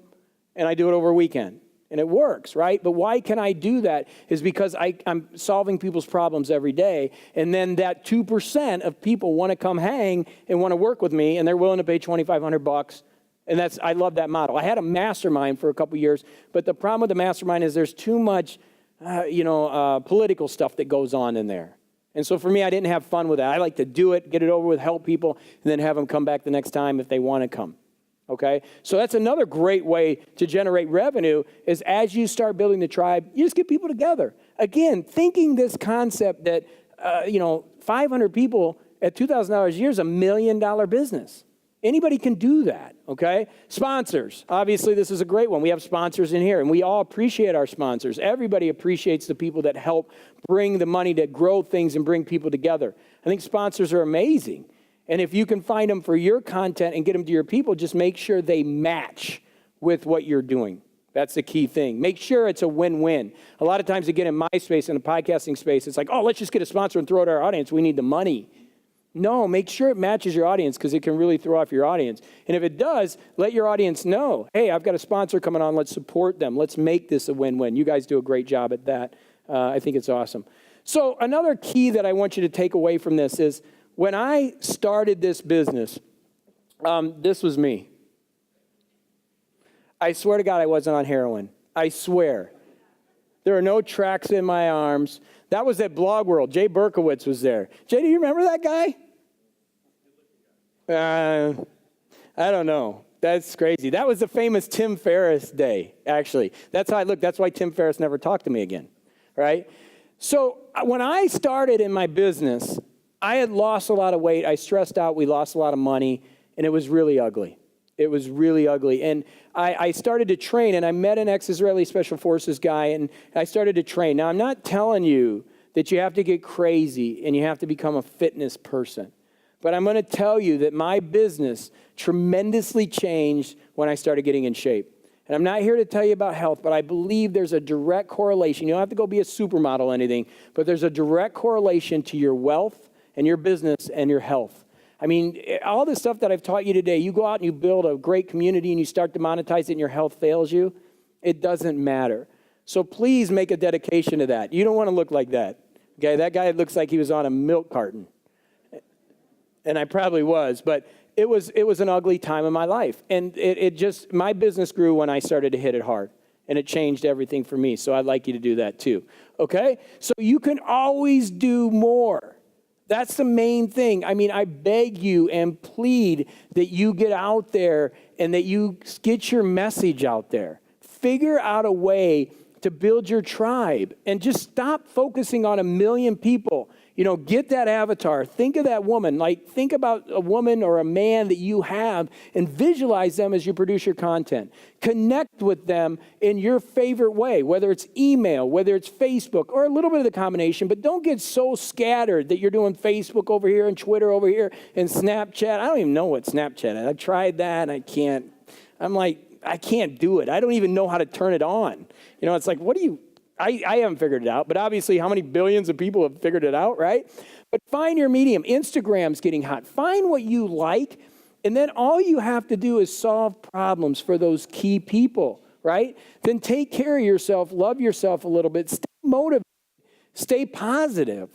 and I do it over a weekend. And it works, right? But why can I do that is because I'm solving people's problems every day. And then that 2% of people want to come hang and want to work with me, and they're willing to pay $2,500. And I love that model. I had a mastermind for a couple years, but the problem with the mastermind is there's too much, political stuff that goes on in there. And so for me, I didn't have fun with that. I like to do it, get it over with, help people, and then have them come back the next time if they want to come. Okay? So that's another great way to generate revenue is as you start building the tribe, you just get people together. Again, thinking this concept that, 500 people at $2,000 a year is $1 million business. Anybody can do that, okay? Sponsors. Obviously, this is a great one. We have sponsors in here, and we all appreciate our sponsors. Everybody appreciates the people that help bring the money to grow things and bring people together. I think sponsors are amazing. And if you can find them for your content and get them to your people, just make sure they match with what you're doing. That's the key thing. Make sure it's a win-win. A lot of times, again, in my space, in the podcasting space, it's like, oh, let's just get a sponsor and throw it at our audience. We need the money. No, make sure it matches your audience because it can really throw off your audience. And if it does, let your audience know, hey, I've got a sponsor coming on. Let's support them. Let's make this a win-win. You guys do a great job at that. I think it's awesome. So another key that I want you to take away from this is when I started this business, this was me. I swear to God I wasn't on heroin. I swear. There are no tracks in my arms. That was at Blog World. Jay Berkowitz was there. Jay, do you remember that guy? I don't know. That's crazy. That was the famous Tim Ferriss day, actually. That's how I look. That's why Tim Ferriss never talked to me again, right? So when I started in my business, I had lost a lot of weight. I stressed out. We lost a lot of money, and it was really ugly. It was really ugly. And I started to train, and I met an ex-Israeli Special Forces guy, and I started to train. Now, I'm not telling you that you have to get crazy and you have to become a fitness person. But I'm going to tell you that my business tremendously changed when I started getting in shape. And I'm not here to tell you about health, but I believe there's a direct correlation. You don't have to go be a supermodel or anything, but there's a direct correlation to your wealth and your business and your health. I mean, all the stuff that I've taught you today, you go out and you build a great community and you start to monetize it and your health fails you, it doesn't matter. So please make a dedication to that. You don't want to look like that. Okay, that guy looks like he was on a milk carton. And I probably was, but it was an ugly time in my life. And my business grew when I started to hit it hard. And it changed everything for me. So I'd like you to do that too. Okay? So you can always do more. That's the main thing. I mean, I beg you and plead that you get out there and that you get your message out there. Figure out a way to build your tribe and just stop focusing on 1 million people. You know, get that avatar. Think of that woman. Like, think about a woman or a man that you have and visualize them as you produce your content. Connect with them in your favorite way, whether it's email, whether it's Facebook, or a little bit of the combination. But don't get so scattered that you're doing Facebook over here and Twitter over here and Snapchat. I don't even know what Snapchat is. I tried that and I can't. I'm like, I can't do it. I don't even know how to turn it on. You know, it's like, I haven't figured it out, but obviously how many billions of people have figured it out, right? But find your medium. Instagram's getting hot. Find what you like, and then all you have to do is solve problems for those key people, right? Then take care of yourself, love yourself a little bit, stay motivated, stay positive,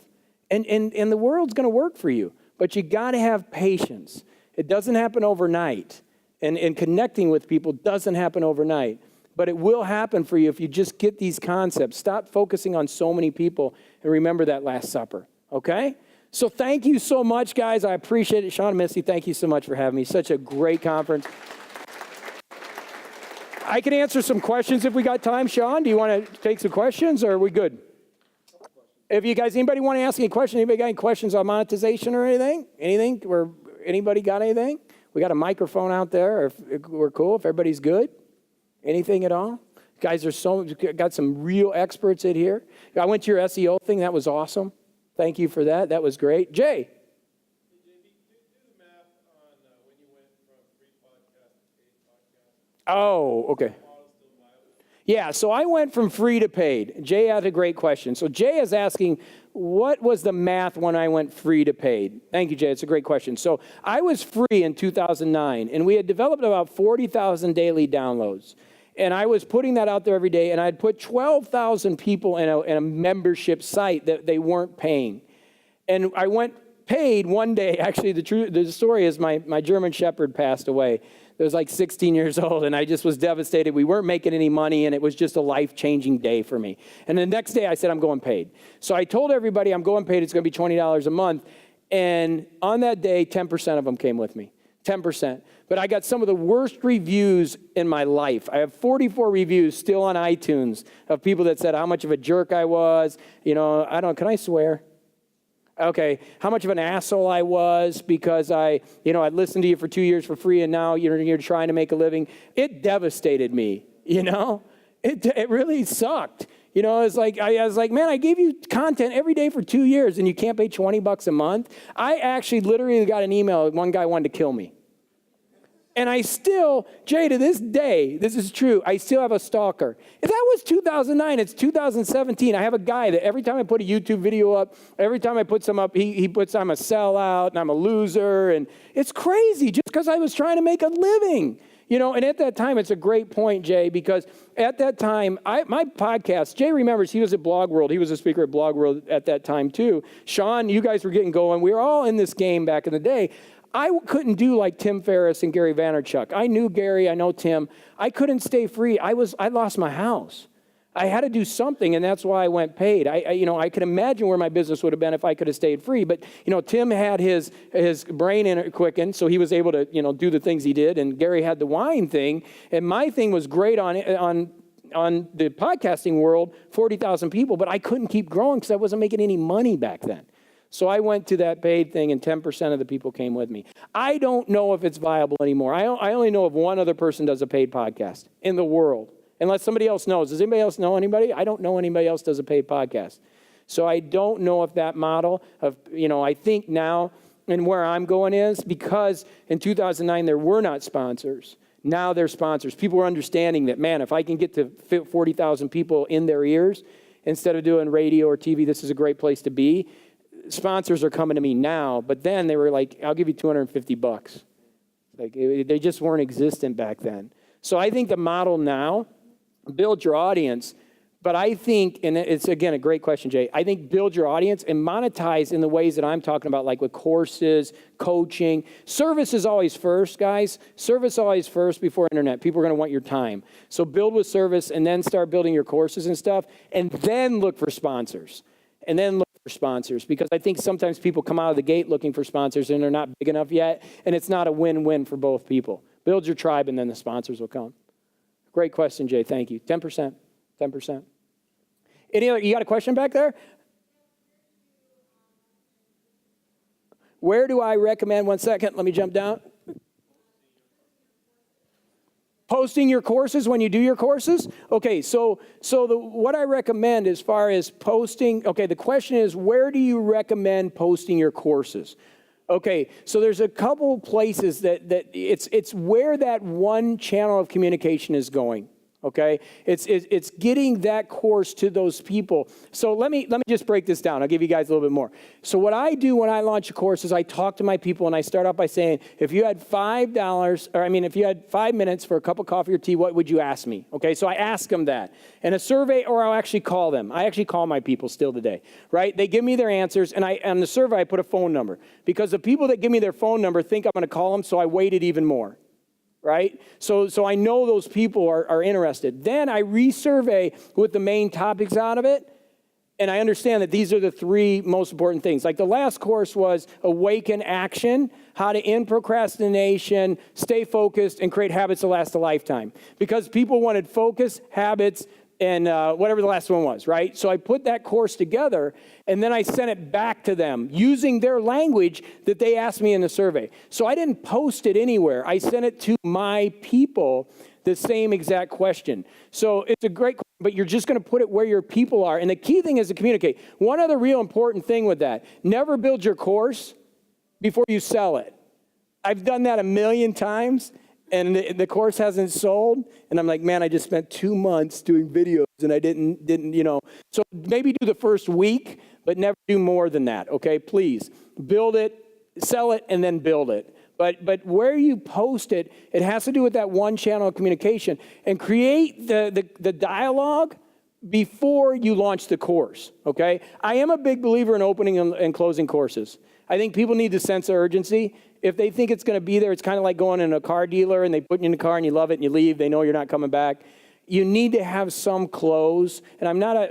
and the world's going to work for you. But you got to have patience. It doesn't happen overnight, and connecting with people doesn't happen overnight. But it will happen for you if you just get these concepts. Stop focusing on so many people and remember that Last Supper, okay? So thank you so much, guys. I appreciate it. Sean and Misty, thank you so much for having me. Such a great conference. I can answer some questions if we got time. Sean, do you want to take some questions or are we good? If you guys, anybody want to ask any questions? Anybody got any questions on monetization or anything? Anything? Anybody got anything? We got a microphone out there. If we're cool, if everybody's good. Anything at all? Guys, got some real experts in here. I went to your SEO thing. That was awesome. Thank you for that. That was great. Jay. Do the math on when you went from free podcast to paid podcast. Oh, okay. Yeah, so I went from free to paid. Jay had a great question. So Jay is asking, what was the math when I went free to paid? Thank you, Jay. It's a great question. So I was free in 2009, and we had developed about 40,000 daily downloads. And I was putting that out there every day, and I'd put 12,000 people in a membership site that they weren't paying. And I went paid one day. Actually, the story is my German Shepherd passed away. It was like 16 years old, and I just was devastated. We weren't making any money, and it was just a life-changing day for me. And the next day, I said, I'm going paid. So I told everybody, I'm going paid. It's going to be $20 a month. And on that day, 10% of them came with me. 10%. But I got some of the worst reviews in my life. I have 44 reviews still on iTunes of people that said how much of a jerk I was. Can I swear? Okay, how much of an asshole I was because I'd listened to you for 2 years for free and now you're trying to make a living. It devastated me, It really sucked. It's like, I was like, man, I gave you content every day for 2 years and you can't pay $20 a month. I actually literally got an email, one guy wanted to kill me. And I still, Jay, to this day, this is true, I still have a stalker. If that was 2009, it's 2017. I have a guy that every time I put a YouTube video up, every time I put some up, he puts, I'm a sellout and I'm a loser. And it's crazy just because I was trying to make a living. And at that time, it's a great point, Jay, because at that time, my podcast, Jay remembers he was at Blog World. He was a speaker at Blog World at that time, too. Sean, you guys were getting going. We were all in this game back in the day. I couldn't do like Tim Ferriss and Gary Vaynerchuk. I knew Gary, I know Tim. I couldn't stay free. I lost my house. I had to do something, and that's why I went paid. I could imagine where my business would have been if I could have stayed free. But Tim had his brain in it quickened, so he was able to do the things he did. And Gary had the wine thing, and my thing was great on the podcasting world, 40,000 people. But I couldn't keep growing because I wasn't making any money back then. So I went to that paid thing, and 10% of the people came with me. I don't know if it's viable anymore. I only know of one other person does a paid podcast in the world, unless somebody else knows. Does anybody else know anybody? I don't know anybody else does a paid podcast. So I don't know if that model of, I think now, and where I'm going is, because in 2009 there were not sponsors. Now they're sponsors. People are understanding that, man, if I can get to 40,000 people in their ears, instead of doing radio or TV, this is a great place to be. Sponsors are coming to me now, but then they were like, I'll give you $250. Like they just weren't existent back then. So I think the model now, build your audience, but I think, and it's again a great question, Jay, I think build your audience and monetize in the ways that I'm talking about, like with courses, coaching. Service is always first, guys. Service always first before internet. People are going to want your time. So build with service and then start building your courses and stuff, and then look for sponsors. And then look for sponsors, because I think sometimes people come out of the gate looking for sponsors and they're not big enough yet, and it's not a win-win for both people. Build your tribe and then the sponsors will come. Great question, Jay. Thank you. 10%. 10%. Any other, you got a question back there? Where do I recommend, one second, let me jump down. Posting your courses when you do your courses? Okay, so what I recommend as far as posting, okay, the question is, where do you recommend posting your courses? Okay, so there's a couple places that it's where that one channel of communication is going. Okay, it's getting that course to those people. So let me just break this down. I'll give you guys a little bit more. So what I do when I launch a course is I talk to my people and I start off by saying, if you had if you had 5 minutes for a cup of coffee or tea, what would you ask me? Okay, so I ask them that. And a survey, or I'll actually call them. I actually call my people still today, right? They give me their answers, and on the survey I put a phone number, because the people that give me their phone number think I'm going to call them, so I waited even more. Right? So I know those people are interested. Then I resurvey with the main topics out of it, and I understand that these are the three most important things. Like the last course was Awaken Action, how to end procrastination, stay focused, and create habits that last a lifetime. Because people wanted focus, habits, and whatever the last one was, right? So I put that course together, and then I sent it back to them using their language that they asked me in the survey. So I didn't post it anywhere. I sent it to my people, the same exact question. So it's a great question, but you're just going to put it where your people are. And the key thing is to communicate. One other real important thing with that, never build your course before you sell it. I've done that a million times, and the course hasn't sold, and I'm like, man, I just spent 2 months doing videos, and I didn't, So maybe do the first week, but never do more than that, okay? Please, build it, sell it, and then build it. But where you post it, it has to do with that one channel of communication, and create the dialogue before you launch the course, okay? I am a big believer in opening and closing courses. I think people need the sense of urgency. If they think it's going to be there, it's kind of like going in a car dealer and they put you in the car and you love it and you leave. They know you're not coming back. You need to have some close. And I'm not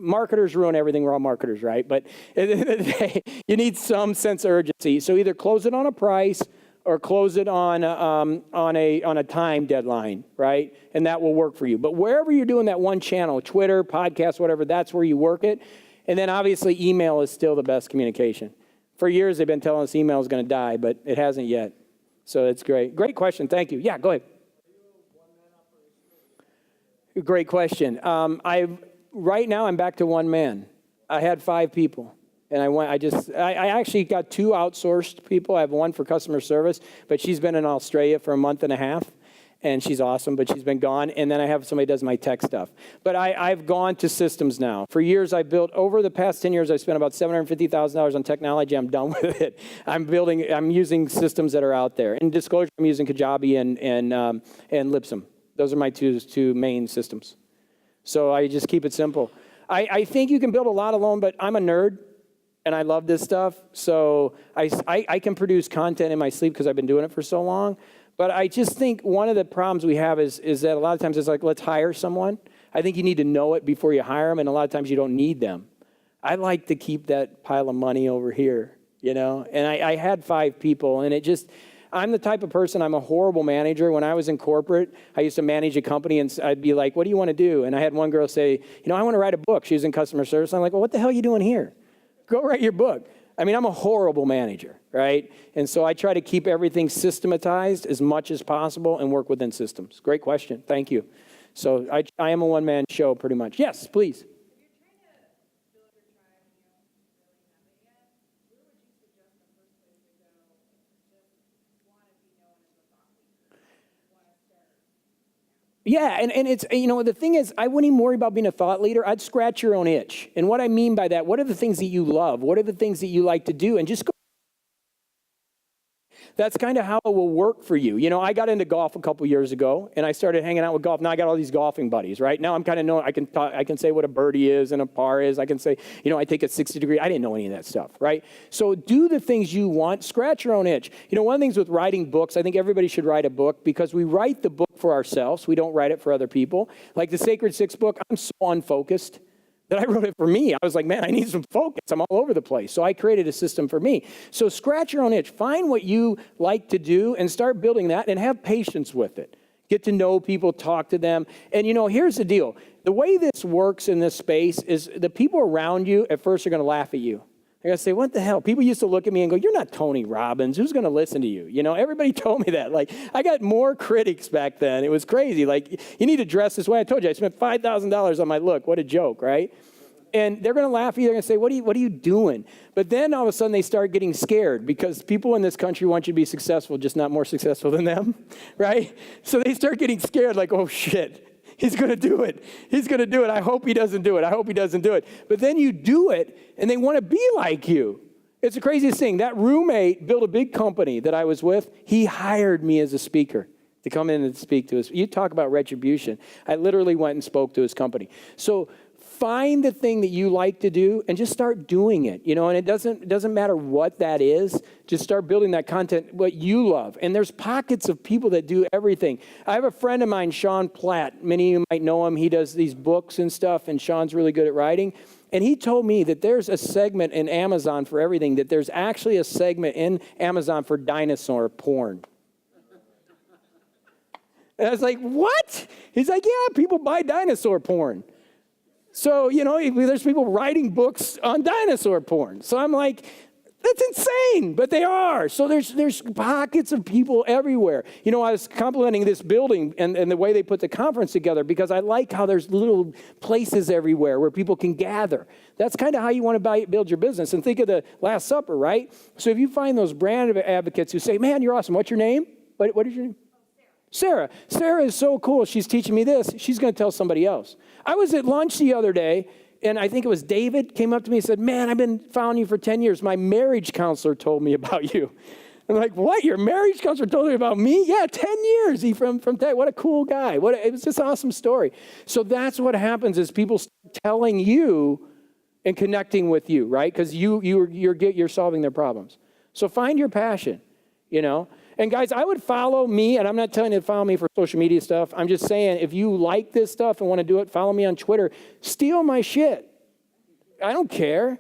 marketers ruin everything. We're all marketers, right? But at the end of the day, you need some sense of urgency. So either close it on a price or close it on a time deadline, right? And that will work for you. But wherever you're doing that one channel, Twitter, podcast, whatever, that's where you work it. And then obviously email is still the best communication. For years, they've been telling us email is going to die, but it hasn't yet. So it's great. Great question. Thank you. Yeah, go ahead. Great question. Right now, I'm back to one man. I had 5 people, and I actually got 2 outsourced people. I have one for customer service, but she's been in Australia for a month and a half. And she's awesome, but she's been gone. And then I have somebody who does my tech stuff. But I've gone to systems now. For years, I've built, over the past 10 years, I've spent about $750,000 on technology. I'm done with it. I'm using systems that are out there. In disclosure, I'm using Kajabi and Lipsum. Those are my two main systems. So I just keep it simple. I think you can build a lot alone, but I'm a nerd. And I love this stuff. So I can produce content in my sleep because I've been doing it for so long. But I just think one of the problems we have is that a lot of times it's like, let's hire someone. I think you need to know it before you hire them, and a lot of times you don't need them. I like to keep that pile of money over here, And I had 5 people, and I'm the type of person, I'm a horrible manager. When I was in corporate, I used to manage a company, and I'd be like, what do you want to do? And I had one girl say, I want to write a book. She was in customer service. I'm like, well, what the hell are you doing here? Go write your book. I mean, I'm a horrible manager, right? And so I try to keep everything systematized as much as possible and work within systems. Great question. Thank you. So I am a one-man show pretty much. Yes, please. Yeah, and it's, the thing is, I wouldn't even worry about being a thought leader. I'd scratch your own itch. And what I mean by that, what are the things that you love? What are the things that you like to do? And just go. That's kind of how it will work for you. I got into golf a couple years ago, and I started hanging out with golf. Now I got all these golfing buddies, right? Now I'm kind of know I can say what a birdie is and a par is. I can say, I take a 60 degree. I didn't know any of that stuff, right? So do the things you want. Scratch your own itch. One of the things with writing books, I think everybody should write a book because we write the book for ourselves. We don't write it for other people. Like the Sacred 6 book, I'm so unfocused that I wrote it for me. I was like, man, I need some focus. I'm all over the place. So I created a system for me. So scratch your own itch. Find what you like to do and start building that and have patience with it. Get to know people, talk to them. And here's the deal. The way this works in this space is the people around you at first are going to laugh at you. They're going to say, what the hell? People used to look at me and go, you're not Tony Robbins. Who's going to listen to you? Everybody told me that. Like, I got more critics back then. It was crazy. Like, you need to dress this way. I told you, I spent $5,000 on my look. What a joke, right? And they're going to laugh at you. They're going to say, what are you doing? But then all of a sudden they start getting scared because people in this country want you to be successful, just not more successful than them, right? So they start getting scared like, oh, shit. He's going to do it. He's going to do it. I hope he doesn't do it. I hope he doesn't do it. But then you do it, and they want to be like you. It's the craziest thing. That roommate built a big company that I was with. He hired me as a speaker to come in and speak to us. You talk about retribution. I literally went and spoke to his company. So find the thing that you like to do and just start doing it, and it doesn't matter what that is. Just start building that content, what you love. And there's pockets of people that do everything. I have a friend of mine, Sean Platt. Many of you might know him. He does these books and stuff, and Sean's really good at writing. And he told me that there's a segment in Amazon for everything, that there's actually a segment in Amazon for dinosaur porn. And I was like, what? He's like, yeah, people buy dinosaur porn. So, there's people writing books on dinosaur porn. So I'm like, that's insane, but they are. So there's pockets of people everywhere. I was complimenting this building and the way they put the conference together because I like how there's little places everywhere where people can gather. That's kind of how you want to build your business. And think of the Last Supper, right? So if you find those brand advocates who say, man, you're awesome. What's your name? What is your name? Sarah. Sarah is so cool. She's teaching me this. She's going to tell somebody else. I was at lunch the other day, and I think it was David came up to me and said, man, I've been following you for 10 years. My marriage counselor told me about you. I'm like, what? Your marriage counselor told me about me? Yeah, 10 years. He from Tech. What a cool guy. It was just an awesome story. So that's what happens is people start telling you and connecting with you, right? Because you're solving their problems. So find your passion, And guys, I would follow me, and I'm not telling you to follow me for social media stuff. I'm just saying, if you like this stuff and want to do it, follow me on Twitter. Steal my shit. I don't care.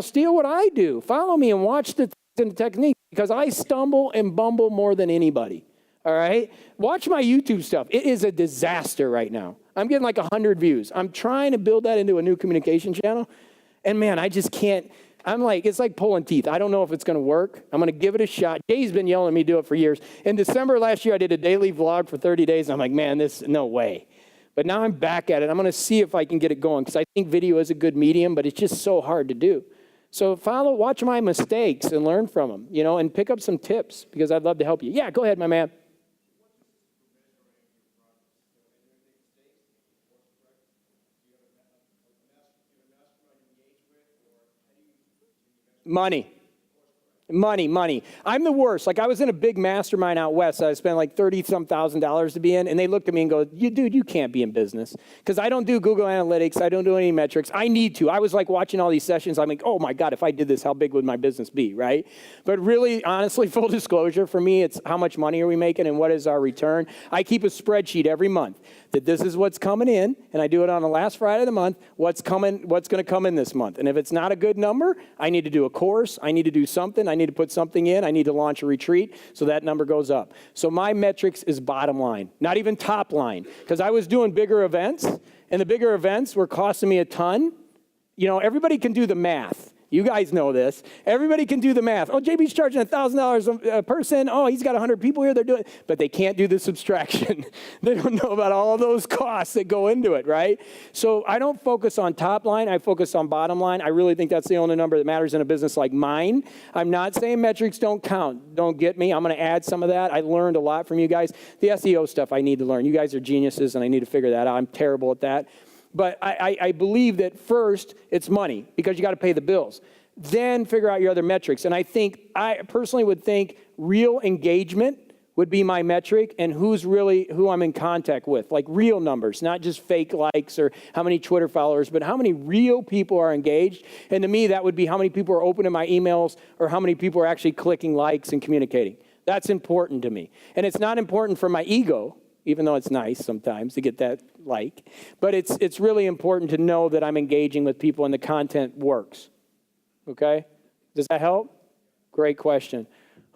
Steal what I do. Follow me and watch the technique because I stumble and bumble more than anybody. All right? Watch my YouTube stuff. It is a disaster right now. I'm getting like 100 views. I'm trying to build that into a new communication channel. And man, I just can't. I'm like, it's like pulling teeth. I don't know if it's going to work. I'm going to give it a shot. Jay's been yelling at me to do it for years. In December last year, I did a daily vlog for 30 days. And I'm like, man, no way. But now I'm back at it. I'm going to see if I can get it going because I think video is a good medium, but it's just so hard to do. So watch my mistakes and learn from them, and pick up some tips because I'd love to help you. Yeah, go ahead, my man. Money. I'm the worst. Like I was in a big mastermind out west. I spent like $30-some thousand to be in. And they looked at me and go, dude, you can't be in business. Because I don't do Google Analytics. I don't do any metrics. I need to. I was like watching all these sessions. I'm like, oh my God, if I did this, how big would my business be, right? But really, honestly, full disclosure, for me, it's how much money are we making and what is our return? I keep a spreadsheet every month that this is what's coming in. And I do it on the last Friday of the month. What's going to come in this month? And if it's not a good number, I need to do a course. I need to do something. I need to put something in. I need to launch a retreat so that number goes up. So my metrics is bottom line, not even top line. Because I was doing bigger events, and the bigger events were costing me a ton. Everybody can do the math. You guys know this. Everybody can do the math. Oh, JB's charging $1,000 a person. Oh, he's got 100 people here. They're doing it. But they can't do the subtraction. They don't know about all those costs that go into it, right? So I don't focus on top line. I focus on bottom line. I really think that's the only number that matters in a business like mine. I'm not saying metrics don't count. Don't get me. I'm going to add some of that. I learned a lot from you guys. The SEO stuff I need to learn. You guys are geniuses, and I need to figure that out. I'm terrible at that. But I believe that first, it's money because you got to pay the bills. Then figure out your other metrics. And I personally would think real engagement would be my metric and who I'm in contact with, like real numbers, not just fake likes or how many Twitter followers, but how many real people are engaged. And to me, that would be how many people are opening my emails or how many people are actually clicking likes and communicating. That's important to me. And it's not important for my ego, even though it's nice sometimes to get that like. But it's really important to know that I'm engaging with people and the content works. Okay? Does that help? Great question.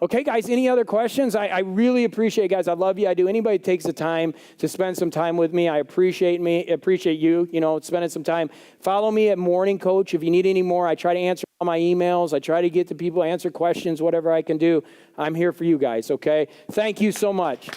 Okay, guys, any other questions? I really appreciate it, guys. I love you. I do. Anybody that takes the time to spend some time with me, I appreciate you, spending some time. Follow me at Morning Coach. If you need any more, I try to answer all my emails. I try to get to people, answer questions, whatever I can do. I'm here for you guys, okay? Thank you so much.